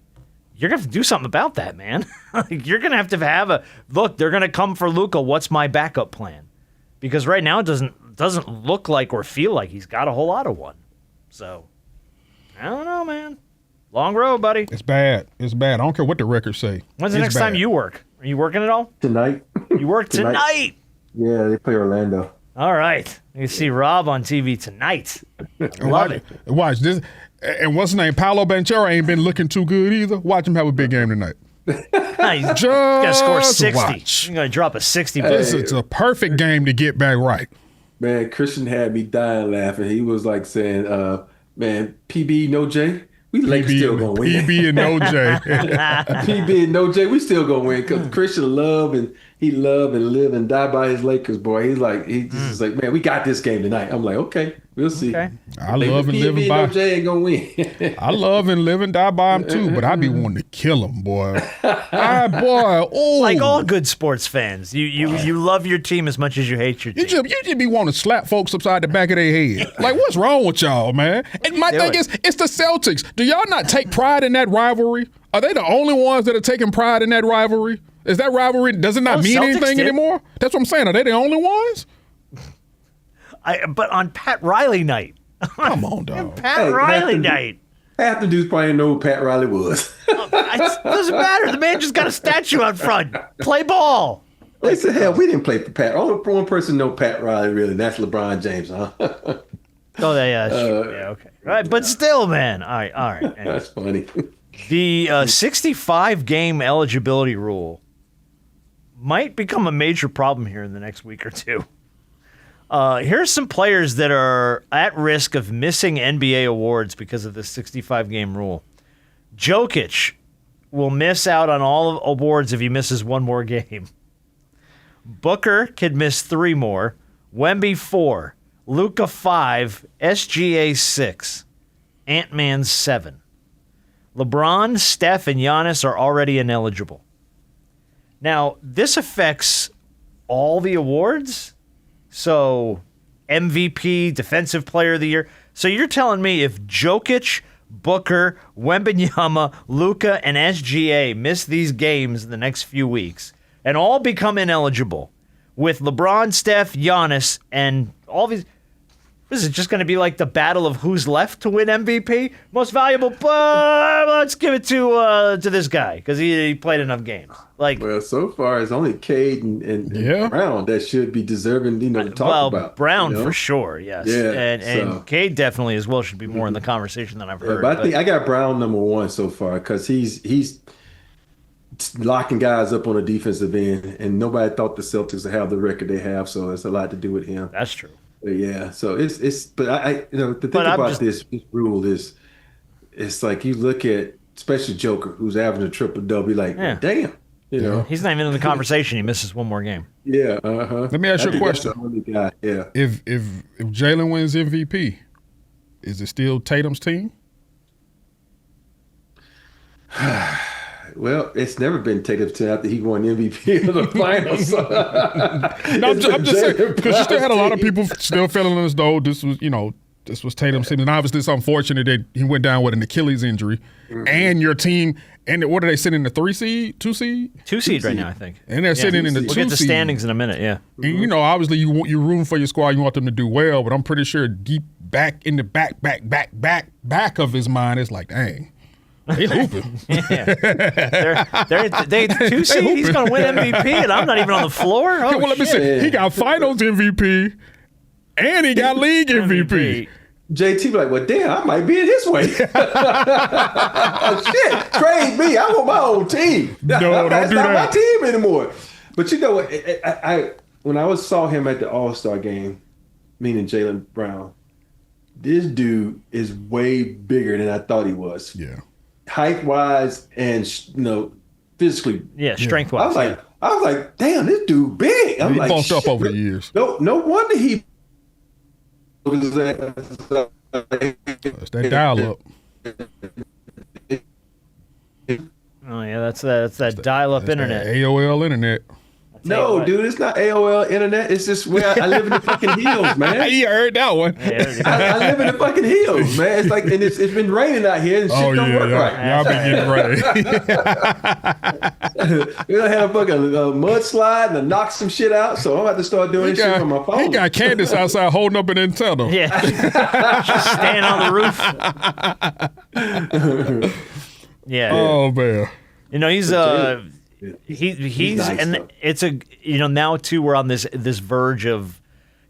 you're going to have to do something about that, man. You're going to have a look. They're going to come for Luka. What's my backup plan? Because right now it doesn't look like or feel like he's got a whole lot of one. So I don't know, man. Long road, buddy. It's bad. It's bad. I don't care what the records say. When's the next time you work? Are you working at all? Tonight. You work tonight? Yeah, they play Orlando. All right. You see Rob on TV tonight. I love it. Watch this. And what's his name? Paolo Banchero ain't been looking too good either. Watch him have a big game tonight. He's going to score 60. He's going to drop a 60. This is a perfect game to get back right. Man, Christian had me dying laughing. He was like saying, man, PB, no J. We Lakers still gonna win. PB and no J. PB and no J, we still gonna win because Christian love and live and die by his Lakers, boy. He's just like, man, we got this game tonight. I'm like, okay, we'll see. Okay. I love and live and by. No J ain't gonna win. I love and live and die by him too, but I be wanting to kill him, boy. Like all good sports fans, you love your team as much as you hate your team. You just be wanting to slap folks upside the back of their head. Like, what's wrong with y'all, man? And my thing is, it's the Celtics. Do y'all not take pride in that rivalry? Are they the only ones that are taking pride in that rivalry? Is that rivalry, does it not mean Celtics anything anymore? That's what I'm saying. Are they the only ones? But on Pat Riley night. Come on, dog. Pat Riley night. Half the dudes probably know who Pat Riley was. It doesn't matter. The man just got a statue out front. Play ball. They said, hell, we didn't play for Pat. Only one person know Pat Riley, really. And that's LeBron James, huh? Oh, yeah, sure. Yeah, okay. All right, but still, man. All right. Anyway. That's funny. The 65-game eligibility rule might become a major problem here in the next week or two. Here's some players that are at risk of missing NBA awards because of this 65-game rule. Jokic will miss out on all awards if he misses one more game. Booker could miss 3 more. Wemby 4. Luka 5. SGA 6. Ant-Man 7. LeBron, Steph, and Giannis are already ineligible. Now, this affects all the awards. So, MVP, Defensive Player of the Year. So you're telling me if Jokic, Booker, Wembanyama, Luka, and SGA miss these games in the next few weeks and all become ineligible with LeBron, Steph, Giannis, and all these... This is just going to be like the battle of who's left to win MVP? Most valuable, let's give it to this guy because he played enough games. Like, well, so far it's only Cade and Brown that should be deserving, to talk about. Brown for sure, yes. Yeah, and Cade definitely as well should be more in the conversation than I've heard. But I think I got Brown number 1 so far because he's locking guys up on a defensive end, and nobody thought the Celtics would have the record they have. So it's a lot to do with him. That's true. But yeah. So it's but I the thing about this rule is, it's like you look at especially Joker, who's averaging a triple-double, like, damn. You know, he's not even in the conversation. He misses one more game. Yeah. Let me ask you a question. Yeah. If Jalen wins MVP, is it still Tatum's team? Well, it's never been Tatum's team after he won MVP of the finals. No, I'm just saying, because you still had a lot of people still feeling as though this was Tatum's team. And obviously it's unfortunate that he went down with an Achilles injury. And your team, and what are they sitting in the 3 seed, 2 seed? 2 seed right now, I think. And they're sitting in the 2 seed. We'll get the standings in a minute, yeah. And obviously you're rooting for your squad, you want them to do well, but I'm pretty sure deep back in the back of his mind, it's like, dang. They hooping. They 2 seed. He's going to win MVP, and I'm not even on the floor. Oh, well, let me say, he got Finals MVP, and he got League MVP. JT be like, well, damn, I might be in his way. Shit, trade me. I want my own team. No, don't That's do not that. my team anymore. But you know what? When I saw him at the All-Star game, meaning Jaylen Brown, this dude is way bigger than I thought he was. Yeah. Height-wise and physically. Yeah, strength-wise. I was like, damn, this dude big. I'm he like, bumped up over the years. No wonder he. That's that dial-up. Oh yeah, that's that dial-up internet. AOL internet. No, dude, it's not AOL internet. It's just where I live in the fucking hills, man. You heard that one. I live in the fucking hills, man. It's like, and it's been raining out here, and shit don't work right. Y'all been getting ready. We done had a fucking mudslide and knock some shit out, so I'm gonna have to start doing this shit from my phone. He got Candace outside holding up an antenna. Yeah, just staying on the roof. Yeah. Oh man. He's he's nice, and though. it's now too we're on this verge of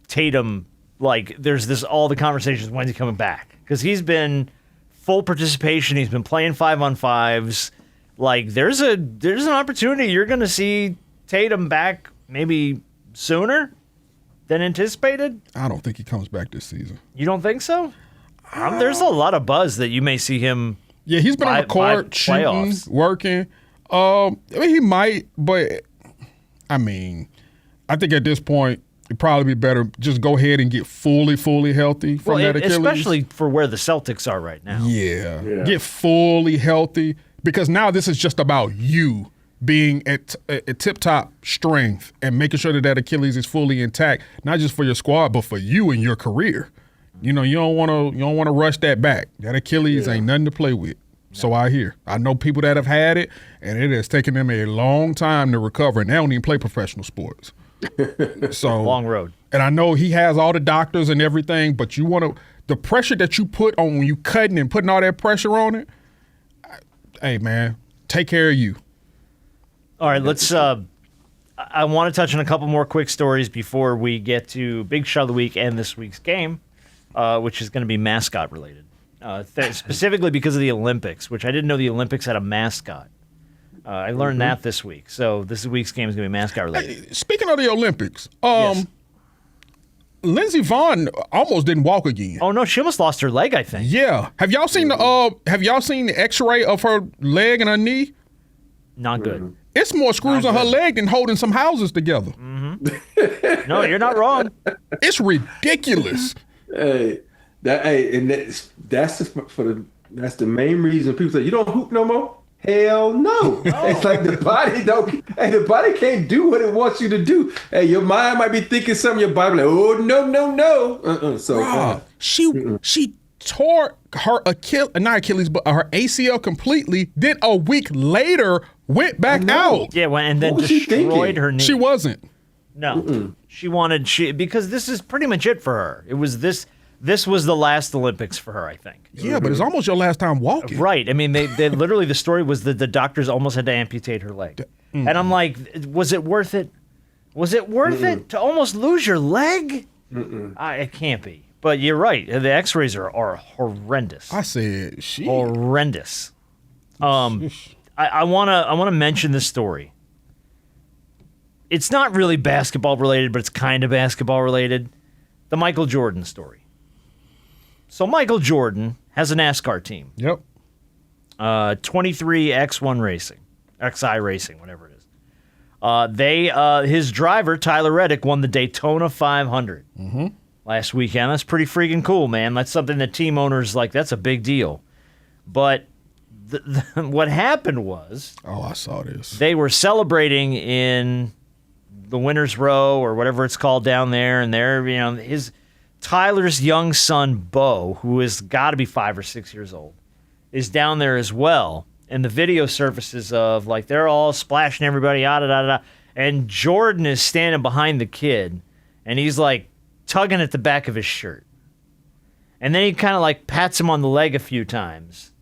Tatum, like there's all the conversations when's he coming back, because he's been full participation, he's been playing 5-on-5s, like there's an opportunity you're going to see Tatum back maybe sooner than anticipated. I don't think he comes back this season. You don't think so? There's a lot of buzz that you may see him. Yeah, he's been on the court shooting, working. I mean, he might, but I think at this point it'd probably be better just go ahead and get fully healthy from that Achilles. Especially for where the Celtics are right now. Yeah. Get fully healthy, because now this is just about you being at tip-top strength and making sure that Achilles is fully intact, not just for your squad, but for you and your career. You don't want to rush that back. That Achilles ain't nothing to play with. So I know people that have had it, and it has taken them a long time to recover, and they don't even play professional sports. So long road. And I know he has all the doctors and everything, but the pressure that you put on when you cutting and putting all that pressure on it, hey man, take care of you. All right, let's I want to touch on a couple more quick stories before we get to Big Shot of the Week and this week's game, which is going to be mascot related. Specifically because of the Olympics, which I didn't know the Olympics had a mascot. I learned that this week. So this week's game is going to be mascot related. Hey, speaking of the Olympics, yes. Lindsey Vonn almost didn't walk again. Oh no, she almost lost her leg, I think. Yeah. Have y'all seen the X-ray of her leg and her knee? Not good. It's more screws on her leg than holding some houses together. Mm-hmm. No, you're not wrong. It's ridiculous. That's the main reason people say you don't hoop no more. Hell no. It's like the body can't do what it wants you to do. Hey, your mind might be thinking something, your body like, oh no. So she tore her Achilles, but her ACL completely. Then a week later went back out. Yeah, and then destroyed her knee. She wasn't. No, because this is pretty much it for her. It was this. This was the last Olympics for her, I think. Yeah, but it's almost your last time walking. Right. I mean, they literally, the story was that the doctors almost had to amputate her leg. And I'm like, was it worth it? Was it worth it to almost lose your leg? It can't be. But you're right. The X-rays are horrendous. I said, horrendous. I wanna mention this story. It's not really basketball related, but it's kind of basketball related. The Michael Jordan story. So Michael Jordan has a NASCAR team. Yep. 23X1 Racing, XI Racing, whatever it is. His driver Tyler Reddick won the Daytona 500 last weekend. That's pretty freaking cool, man. That's something that team owners like. That's a big deal. But what happened was, I saw this. They were celebrating in the winner's row or whatever it's called down there, and Tyler's young son Bo, who has got to be 5 or 6 years old, is down there as well. And the video surfaces of like they're all splashing everybody out, and Jordan is standing behind the kid, and he's like tugging at the back of his shirt, and then he kind of like pats him on the leg a few times,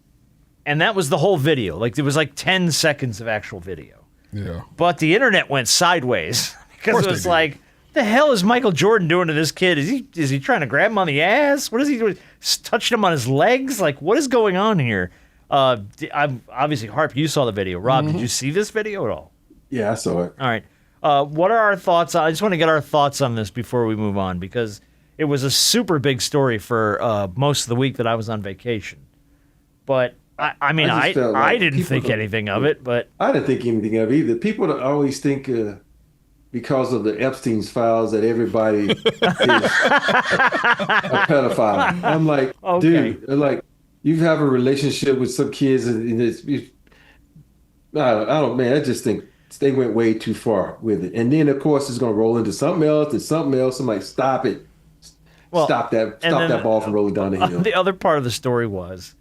and that was the whole video. Like there was like 10 seconds of actual video. Yeah. But the internet went sideways because it was like, the hell is Michael Jordan doing to this kid? Is he trying to grab him on the ass? What is he doing? Touching him on his legs? Like, what is going on here? I'm obviously, Harp, you saw the video. Rob, did you see this video at all? Yeah, I saw it. All right. What are our thoughts on? I just want to get our thoughts on this before we move on, because it was a super big story for most of the week that I was on vacation. But I mean, I didn't think anything of it, but I didn't think anything of it either. People always think because of the Epstein's files that everybody is a pedophile. I'm like, Okay. dude, like you have a relationship with some kids, and I don't, man. I just think they went way too far with it. And then of course it's going to roll into something else and something else. I'm like, stop it, stop that ball from rolling down the hill. The other part of the story was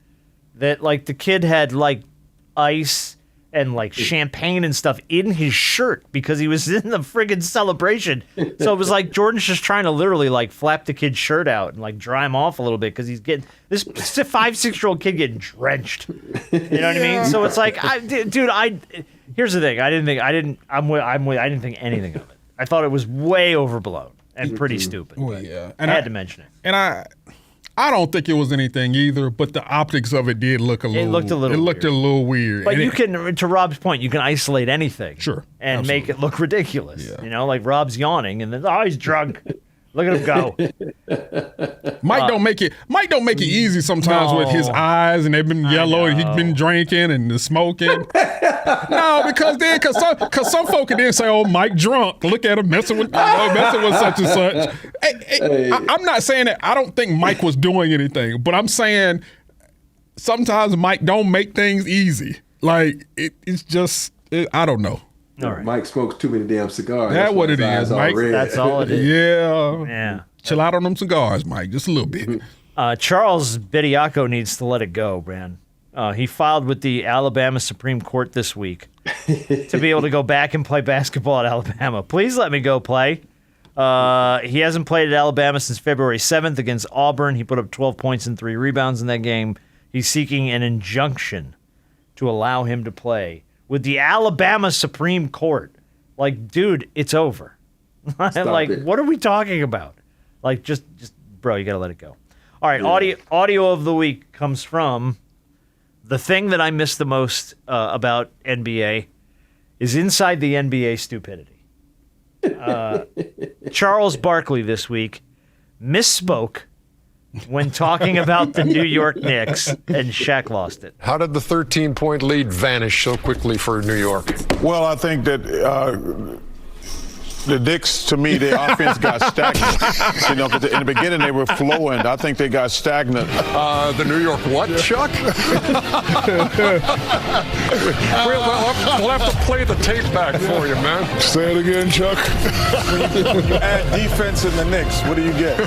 that like the kid had like ice and like champagne and stuff in his shirt because he was in the friggin' celebration. So it was like Jordan's just trying to literally like flap the kid's shirt out and like dry him off a little bit because he's getting this 5-6-year-old kid getting drenched. You know what I mean? So it's like, here's the thing. I didn't think anything of it. I thought it was way overblown and pretty stupid. Well, yeah, and I had to mention it. And I don't think it was anything either, but the optics of it did look a little. It looked a little weird. But you can, to Rob's point, you can isolate anything, sure, and absolutely. make it look ridiculous. Yeah. You know, like Rob's yawning, and then he's drunk. Look at him go. Mike don't make it easy sometimes with his eyes, and they've been yellow, and he's been drinking and smoking. No, because some folk can then say, "Oh, Mike drunk. Look at him messing with such and such." I'm not saying that I don't think Mike was doing anything, but I'm saying sometimes Mike don't make things easy. Like it's just I don't know. All right. Mike smokes too many damn cigars. That's what it is, Mike. That's all it is. Yeah. Chill out on them cigars, Mike. Just a little bit. Charles Bediako needs to let it go, man. He filed with the Alabama Supreme Court this week to be able to go back and play basketball at Alabama. Please let me go play. He hasn't played at Alabama since February 7th against Auburn. He put up 12 points and 3 rebounds in that game. He's seeking an injunction to allow him to play with the Alabama Supreme Court. Like, dude, it's over. Like, what are we talking about? Like, just bro, you got to let it go. All right, audio of the week comes from the thing that I miss the most about NBA is inside the NBA stupidity. Charles Barkley this week misspoke when talking about the New York Knicks, and Shaq lost it. How did the 13-point lead vanish so quickly for New York? Well, I think that the Knicks, to me, their offense got stagnant. You know, 'cause in the beginning they were flowing. I think they got stagnant. The New York what, Chuck? We'll have to play the tape back for you, man. Say it again, Chuck. When you add defense in the Knicks, what do you get?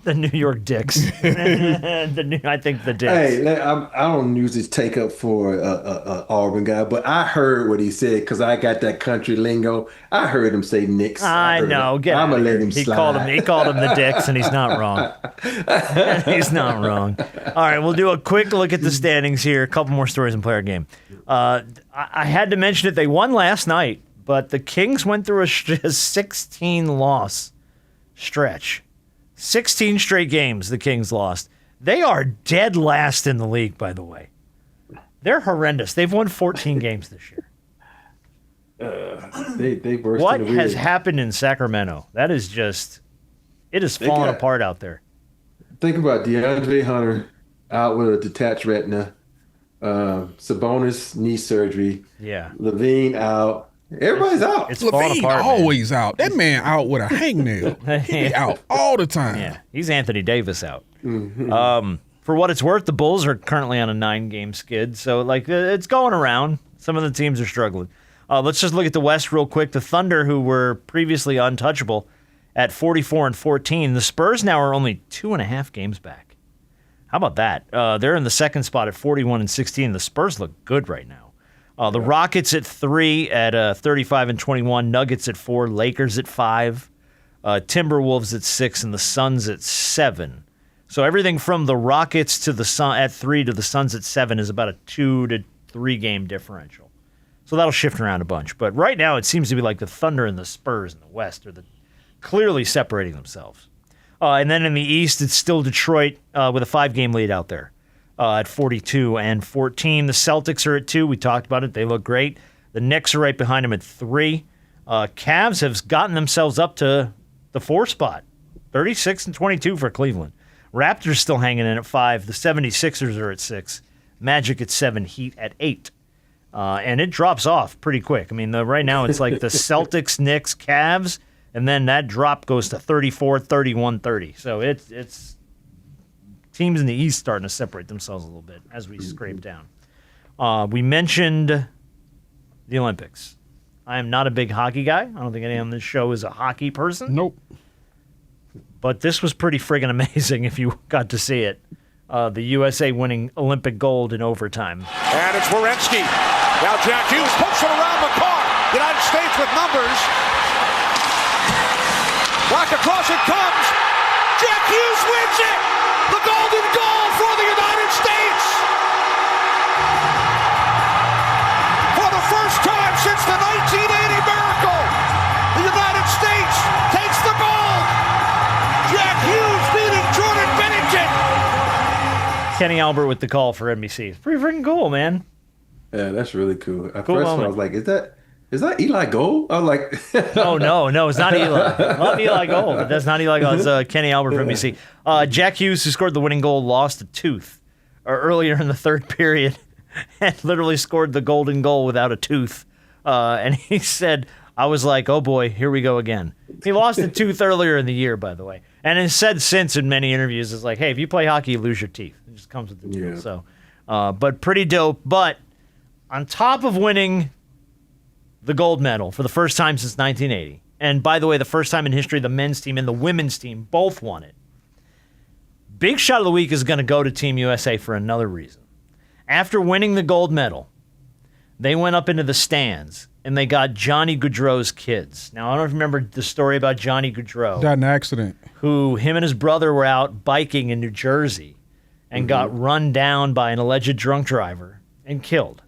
The New York Dicks. I think the Dicks. Hey, I don't usually take up for a Auburn guy, but I heard what he said because I got that country lingo. I heard him say Knicks. I know. I'm gonna let him slide. He called him the Dicks, and he's not wrong. He's not wrong. All right, we'll do a quick look at the standings here. A couple more stories and play our game. I had to mention it. They won last night, but the Kings went through a 16-loss stretch. 16 straight games the Kings lost. They are dead last in the league, by the way. They're horrendous. They've won 14 games this year. They burst What in the has wind. happened in Sacramento? That is just, it is falling apart out there. Think about DeAndre Hunter out with a detached retina, Sabonis knee surgery, Yeah. Levine out. Everybody's out. It's falling Levine apart. always out. That man out with a hangnail. He out all the time. Yeah, he's Anthony Davis out. Mm-hmm. For what it's worth, the Bulls are currently on a 9-game skid, so it's going around. Some of the teams are struggling. Let's just look at the West real quick. The Thunder, who were previously untouchable, at 44-14. The Spurs now are only 2.5 games back. How about that? They're in the second spot at 41-16. The Spurs look good right now. The Rockets at 3 at 35-21. Nuggets at 4. Lakers at 5. Timberwolves at 6, and the Suns at 7. So everything from the Rockets to the Sun at 3 to the Suns at 7 is about a 2 to 3 game differential. So that'll shift around a bunch. But right now it seems to be like the Thunder and the Spurs in the West are clearly separating themselves. And then in the East, it's still Detroit with a 5-game lead out there at 42-14. The Celtics are at 2. We talked about it. They look great. The Knicks are right behind them at 3. Cavs have gotten themselves up to the 4 spot, 36-22 for Cleveland. Raptors still hanging in at 5. The 76ers are at 6. Magic at 7. Heat at 8. And it drops off pretty quick. I mean, right now it's like the Celtics, Knicks, Cavs, and then that drop goes to 34, 31, 30. So it's teams in the East starting to separate themselves a little bit as we scrape down. We mentioned the Olympics. I am not a big hockey guy. I don't think anyone on this show is a hockey person. Nope. But this was pretty friggin' amazing if you got to see it. The USA winning Olympic gold in overtime. And it's Werenski. Now Jack Hughes puts it around the car. United States with numbers. Back across it comes. Jack Hughes wins it. The golden goal for the United States. For the first time since the 1980 miracle, the United States takes the gold. Jack Hughes beating Jordan Bennington. Kenny Albert with the call for NBC. It's pretty freaking cool, man. Yeah, that's really cool. At Cool first, moment. I was like, "Is that Eli Gold?" I was like, Oh, no, it's not Eli. Not Eli Gold, but that's not Eli Gold. It's Kenny Albert from NBC. Jack Hughes, who scored the winning goal, lost a tooth earlier in the third period and literally scored the golden goal without a tooth. And he said, I was like, oh boy, here we go again. He lost a tooth earlier in the year, by the way. And has said since in many interviews, it's like, hey, if you play hockey, you lose your teeth. It just comes with the deal. Yeah. So, but pretty dope. But on top of winning the gold medal for the first time since 1980, and by the way, the first time in history the men's team and the women's team both won it, big shot of the week is going to go to Team USA for another reason. After winning the gold medal, they went up into the stands and they got Johnny Gaudreau's kids. Now, I don't remember the story about Johnny Gaudreau. Got an accident. Who him and his brother were out biking in New Jersey and got run down by an alleged drunk driver and killed.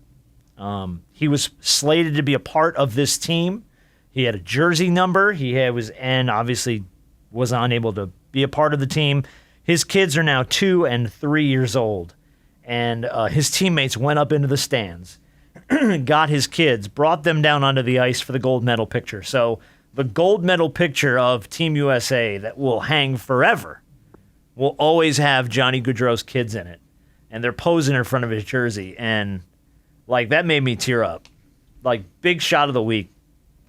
He was slated to be a part of this team. He had a jersey number. And obviously was unable to be a part of the team. His kids are now 2 and 3 years old. And his teammates went up into the stands, got his kids, brought them down onto the ice for the gold medal picture. So the gold medal picture of Team USA that will hang forever will always have Johnny Gaudreau's kids in it. And they're posing in front of his jersey. And, like, that made me tear up. Like, big shot of the week,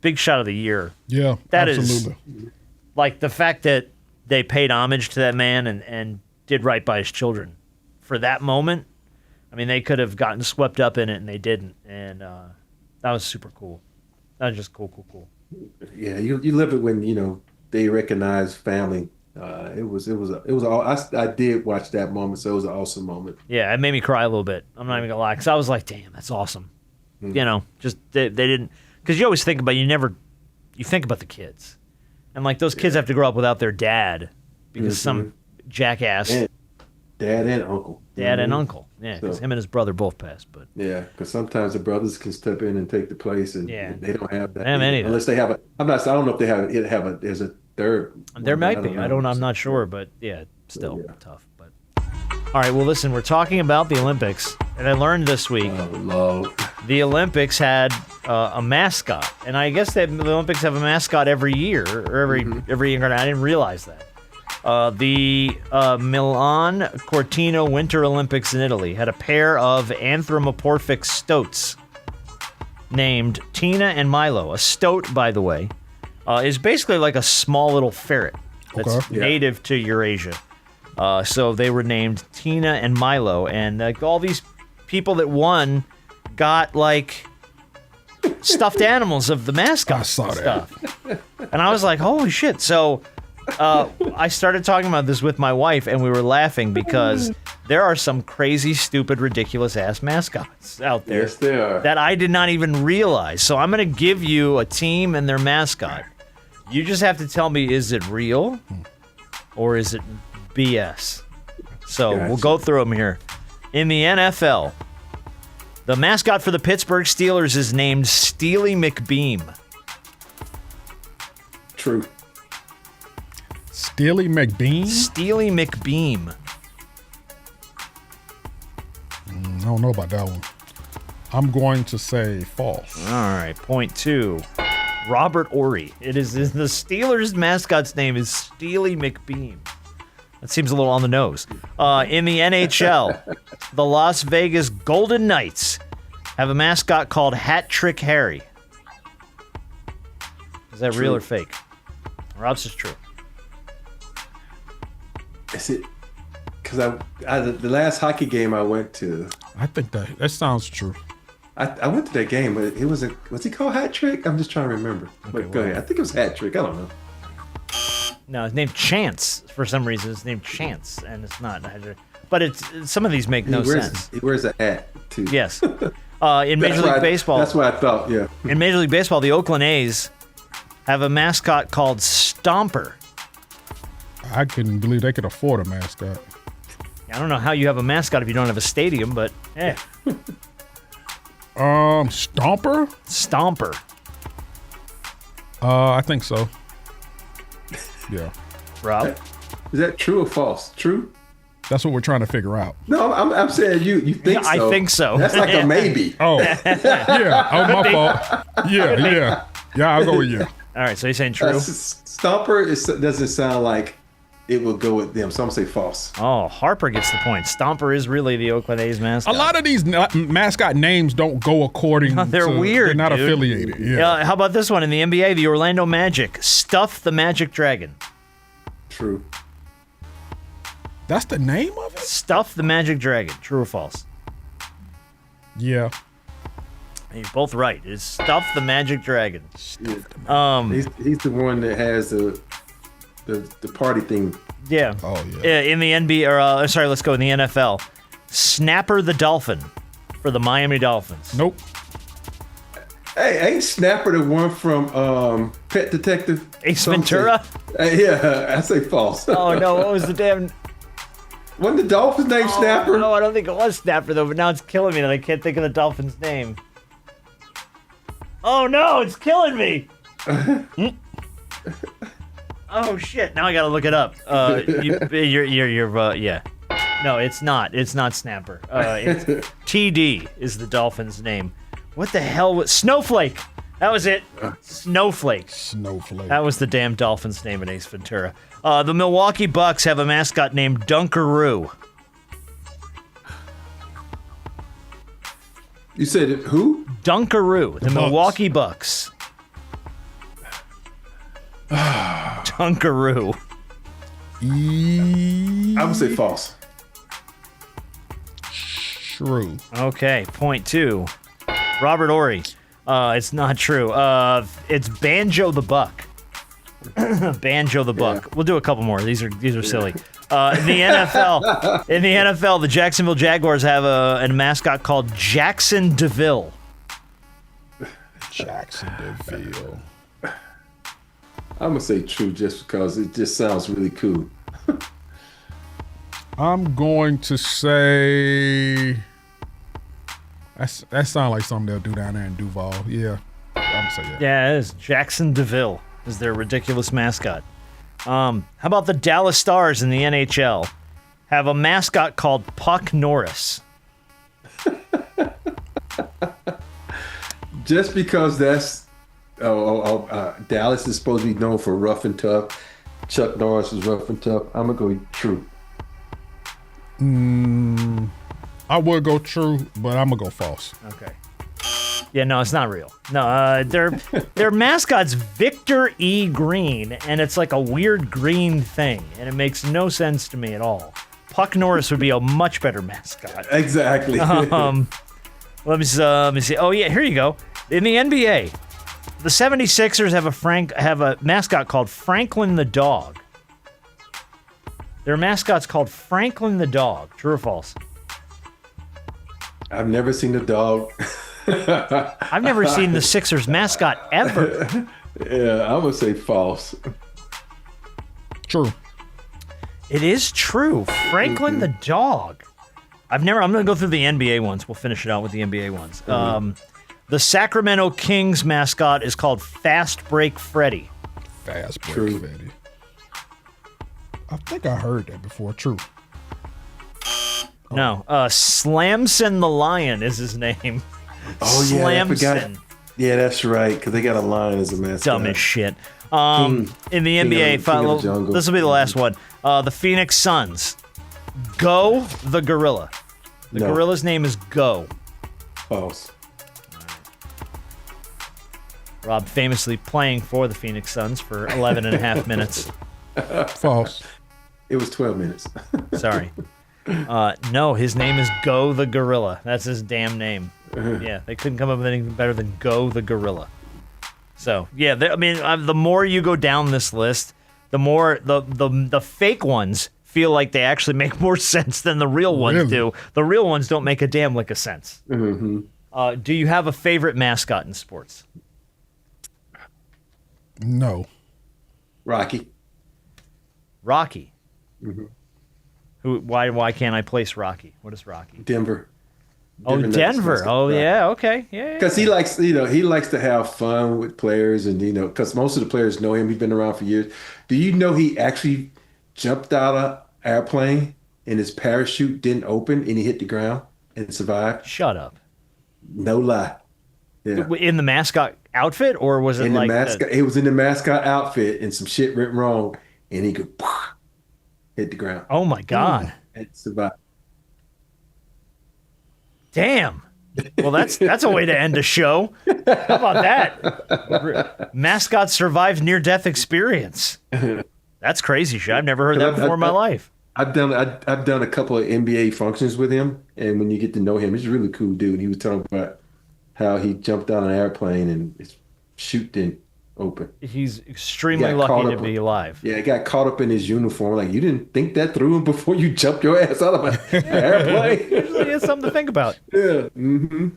big shot of the year. Yeah, That absolutely. is, like, the fact that they paid homage to that man and did right by his children for that moment. I mean, they could have gotten swept up in it, and they didn't. And that was super cool. That was just cool. yeah, you live it when they recognize family. I did watch that moment, so it was an awesome moment. Yeah, it made me cry a little bit. I'm not even gonna lie, because I was like, "Damn, that's awesome." Just they didn't, because you always think about you think about the kids, and like those kids have to grow up without their dad because some jackass Dad and uncle. and uncle, yeah, because him and his brother both passed. But yeah, because sometimes the brothers can step in and take the place, and they don't have that. They don't have any of that. Unless they have a. I don't know if they have there's a third. There might be. I'm not sure, but yeah, still tough. But all right, well, listen, we're talking about the Olympics. And I learned this week the Olympics had a mascot. And I guess the Olympics have a mascot every year, or every year. I didn't realize that. The Milan Cortina Winter Olympics in Italy had a pair of anthropomorphic stoats named Tina and Milo. A stoat, by the way, is basically like a small little ferret that's native to Eurasia. So they were named Tina and Milo, and all these people that won got like stuffed animals of the mascot. I saw stuff. And I was like, holy shit. So I started talking about this with my wife, and we were laughing because there are some crazy, stupid, ridiculous ass mascots out there. Yes, there are. That I did not even realize. So I'm going to give you a team and their mascot. You just have to tell me, is it real or is it BS? So we'll go through them here. In the NFL, the mascot for the Pittsburgh Steelers is named Steely McBeam. True. Steely McBeam? Steely McBeam. I don't know about that one. I'm going to say false. All right, point 2. Robert Horry. It is the Steelers' mascot's name is Steely McBeam. That seems a little on the nose. In the NHL, the Las Vegas Golden Knights have a mascot called Hat Trick Harry. Is that real or fake? Rob's is true. Is it? Because the last hockey game I went to, I think that sounds true. I went to that game, but it was he called Hat Trick? I'm just trying to remember. But go ahead. I think it was Hat Trick. I don't know. No, it's named Chance. For some reason, it's named Chance, and it's not. But it's some of these make no sense. He wears a hat too. Yes. In Major League Baseball. That's what I thought. Yeah. In Major League Baseball, the Oakland A's have a mascot called Stomper. I couldn't believe they could afford a mascot. I don't know how you have a mascot if you don't have a stadium, but eh. Stomper? Stomper. I think so. Yeah. Rob? Is that true or false? True? That's what we're trying to figure out. No, I'm saying you think so. I think so. That's like a maybe. Oh, yeah. Oh, my fault. Yeah. Yeah, I'll go with yeah. All right, so you're saying true? Stomper doesn't sound like it will go with them, so I'm going to say false. Oh, Harper gets the point. Stomper is really the Oakland A's mascot. A lot of these mascot names don't go according they're to... weird, They're not dude. affiliated. Yeah. How about this one? In the NBA, the Orlando Magic stuff the Magic Dragon. True. That's the name of it? Stuff the Magic Dragon. True or false? Yeah. You're both right. It's stuff the Magic Dragon. He's the one that has the party thing. Yeah. Oh, yeah. In the NBA, let's go in the NFL. Snapper the Dolphin for the Miami Dolphins. Nope. Hey, ain't Snapper the one from Pet Detective? Ace Ventura? Yeah, I say false. Oh, no. What was the damn... Wasn't the Dolphin's name Snapper? No, I don't think it was Snapper, though, but now it's killing me that I can't think of the Dolphin's name. Oh, no, it's killing me. Oh, shit. Now I got to look it up. Yeah. No, it's not. It's not Snapper. It's TD is the Dolphin's name. What the hell was... Snowflake. That was it. Snowflake. That was the damn Dolphin's name in Ace Ventura. The Milwaukee Bucks have a mascot named Dunkaroo. You said who? Dunkaroo. The Milwaukee Bucks. Dunkaroo. I would say false. True. Okay, point 2. Robert Horry. It's not true. It's Banjo the Buck. Banjo the Buck. Yeah. We'll do a couple more. These are silly. In the NFL, the Jacksonville Jaguars have a mascot called Jackson DeVille. Jackson DeVille. I'm gonna say true just because it just sounds really cool. I'm going to say that sounds like something they'll do down there in Duval. Yeah, I'm gonna say that. Yeah, it is. Jackson DeVille is their ridiculous mascot. How about the Dallas Stars in the NHL? Have a mascot called Puck Norris. just because that's Dallas is supposed to be known for rough and tough. Chuck Norris is rough and tough. I'm gonna go true. I would go true, but I'm gonna go false. Okay. Yeah, no, it's not real. No, their mascot's Victor E. Green, and it's like a weird green thing, and it makes no sense to me at all. Puck Norris would be a much better mascot. Exactly. Let me see. Oh yeah, here you go. In the NBA, the 76ers have a mascot called Franklin the Dog. Their mascot's called Franklin the Dog. True or false? I've never seen a dog. I've never seen the Sixers mascot ever. Yeah, I'm gonna say false. True. It is true. Franklin the Dog. I'm gonna go through the NBA ones. We'll finish it out with the NBA ones. The Sacramento Kings mascot is called Fast Break Freddy. Fast break, True. Freddy. I think I heard that before. True. No, Slamson the Lion is his name. Oh yeah, I forgot. Slamson. Yeah, that's right. Because they got a lion as a mascot. Dumb as shit. In the NBA, King of the Jungle. this will be the last one. The Phoenix Suns. Go the Gorilla. The No. gorilla's name is Go. False. Rob famously playing for the Phoenix Suns for 11 and a half minutes. False. It was 12 minutes. Sorry. No, his name is Go the Gorilla. That's his damn name. Yeah, they couldn't come up with anything better than Go the Gorilla. So, yeah, the more you go down this list, the more the fake ones feel like they actually make more sense than the real ones do. The real ones don't make a damn lick of sense. Mm-hmm. Do you have a favorite mascot in sports? No. Rocky. Rocky. Mm-hmm. Why can't I place Rocky? What is Rocky? Denver. Oh, Denver. Oh, yeah. Okay. Yeah. Because he likes, he likes to have fun with players, and because most of the players know him. He's been around for years. Do you know he actually jumped out of an airplane and his parachute didn't open and he hit the ground and survived? Shut up. No lie. Yeah. In the mascot outfit, or was it In like the mascot? It was in the mascot outfit, and some shit went wrong, and he could hit the ground. Oh my God. And survive. Damn. Well, that's a way to end a show. How about that? Mascot survived near-death experience. That's crazy shit. I've never heard that before in my life. I've done a couple of NBA functions with him, and when you get to know him, he's a really cool dude. He was talking about how he jumped out of an airplane and his chute didn't open. He's extremely lucky to be alive. Yeah, he got caught up in his uniform. Like, you didn't think that through before you jumped your ass out of an airplane? Usually it's something to think about. Yeah. Mm-hmm.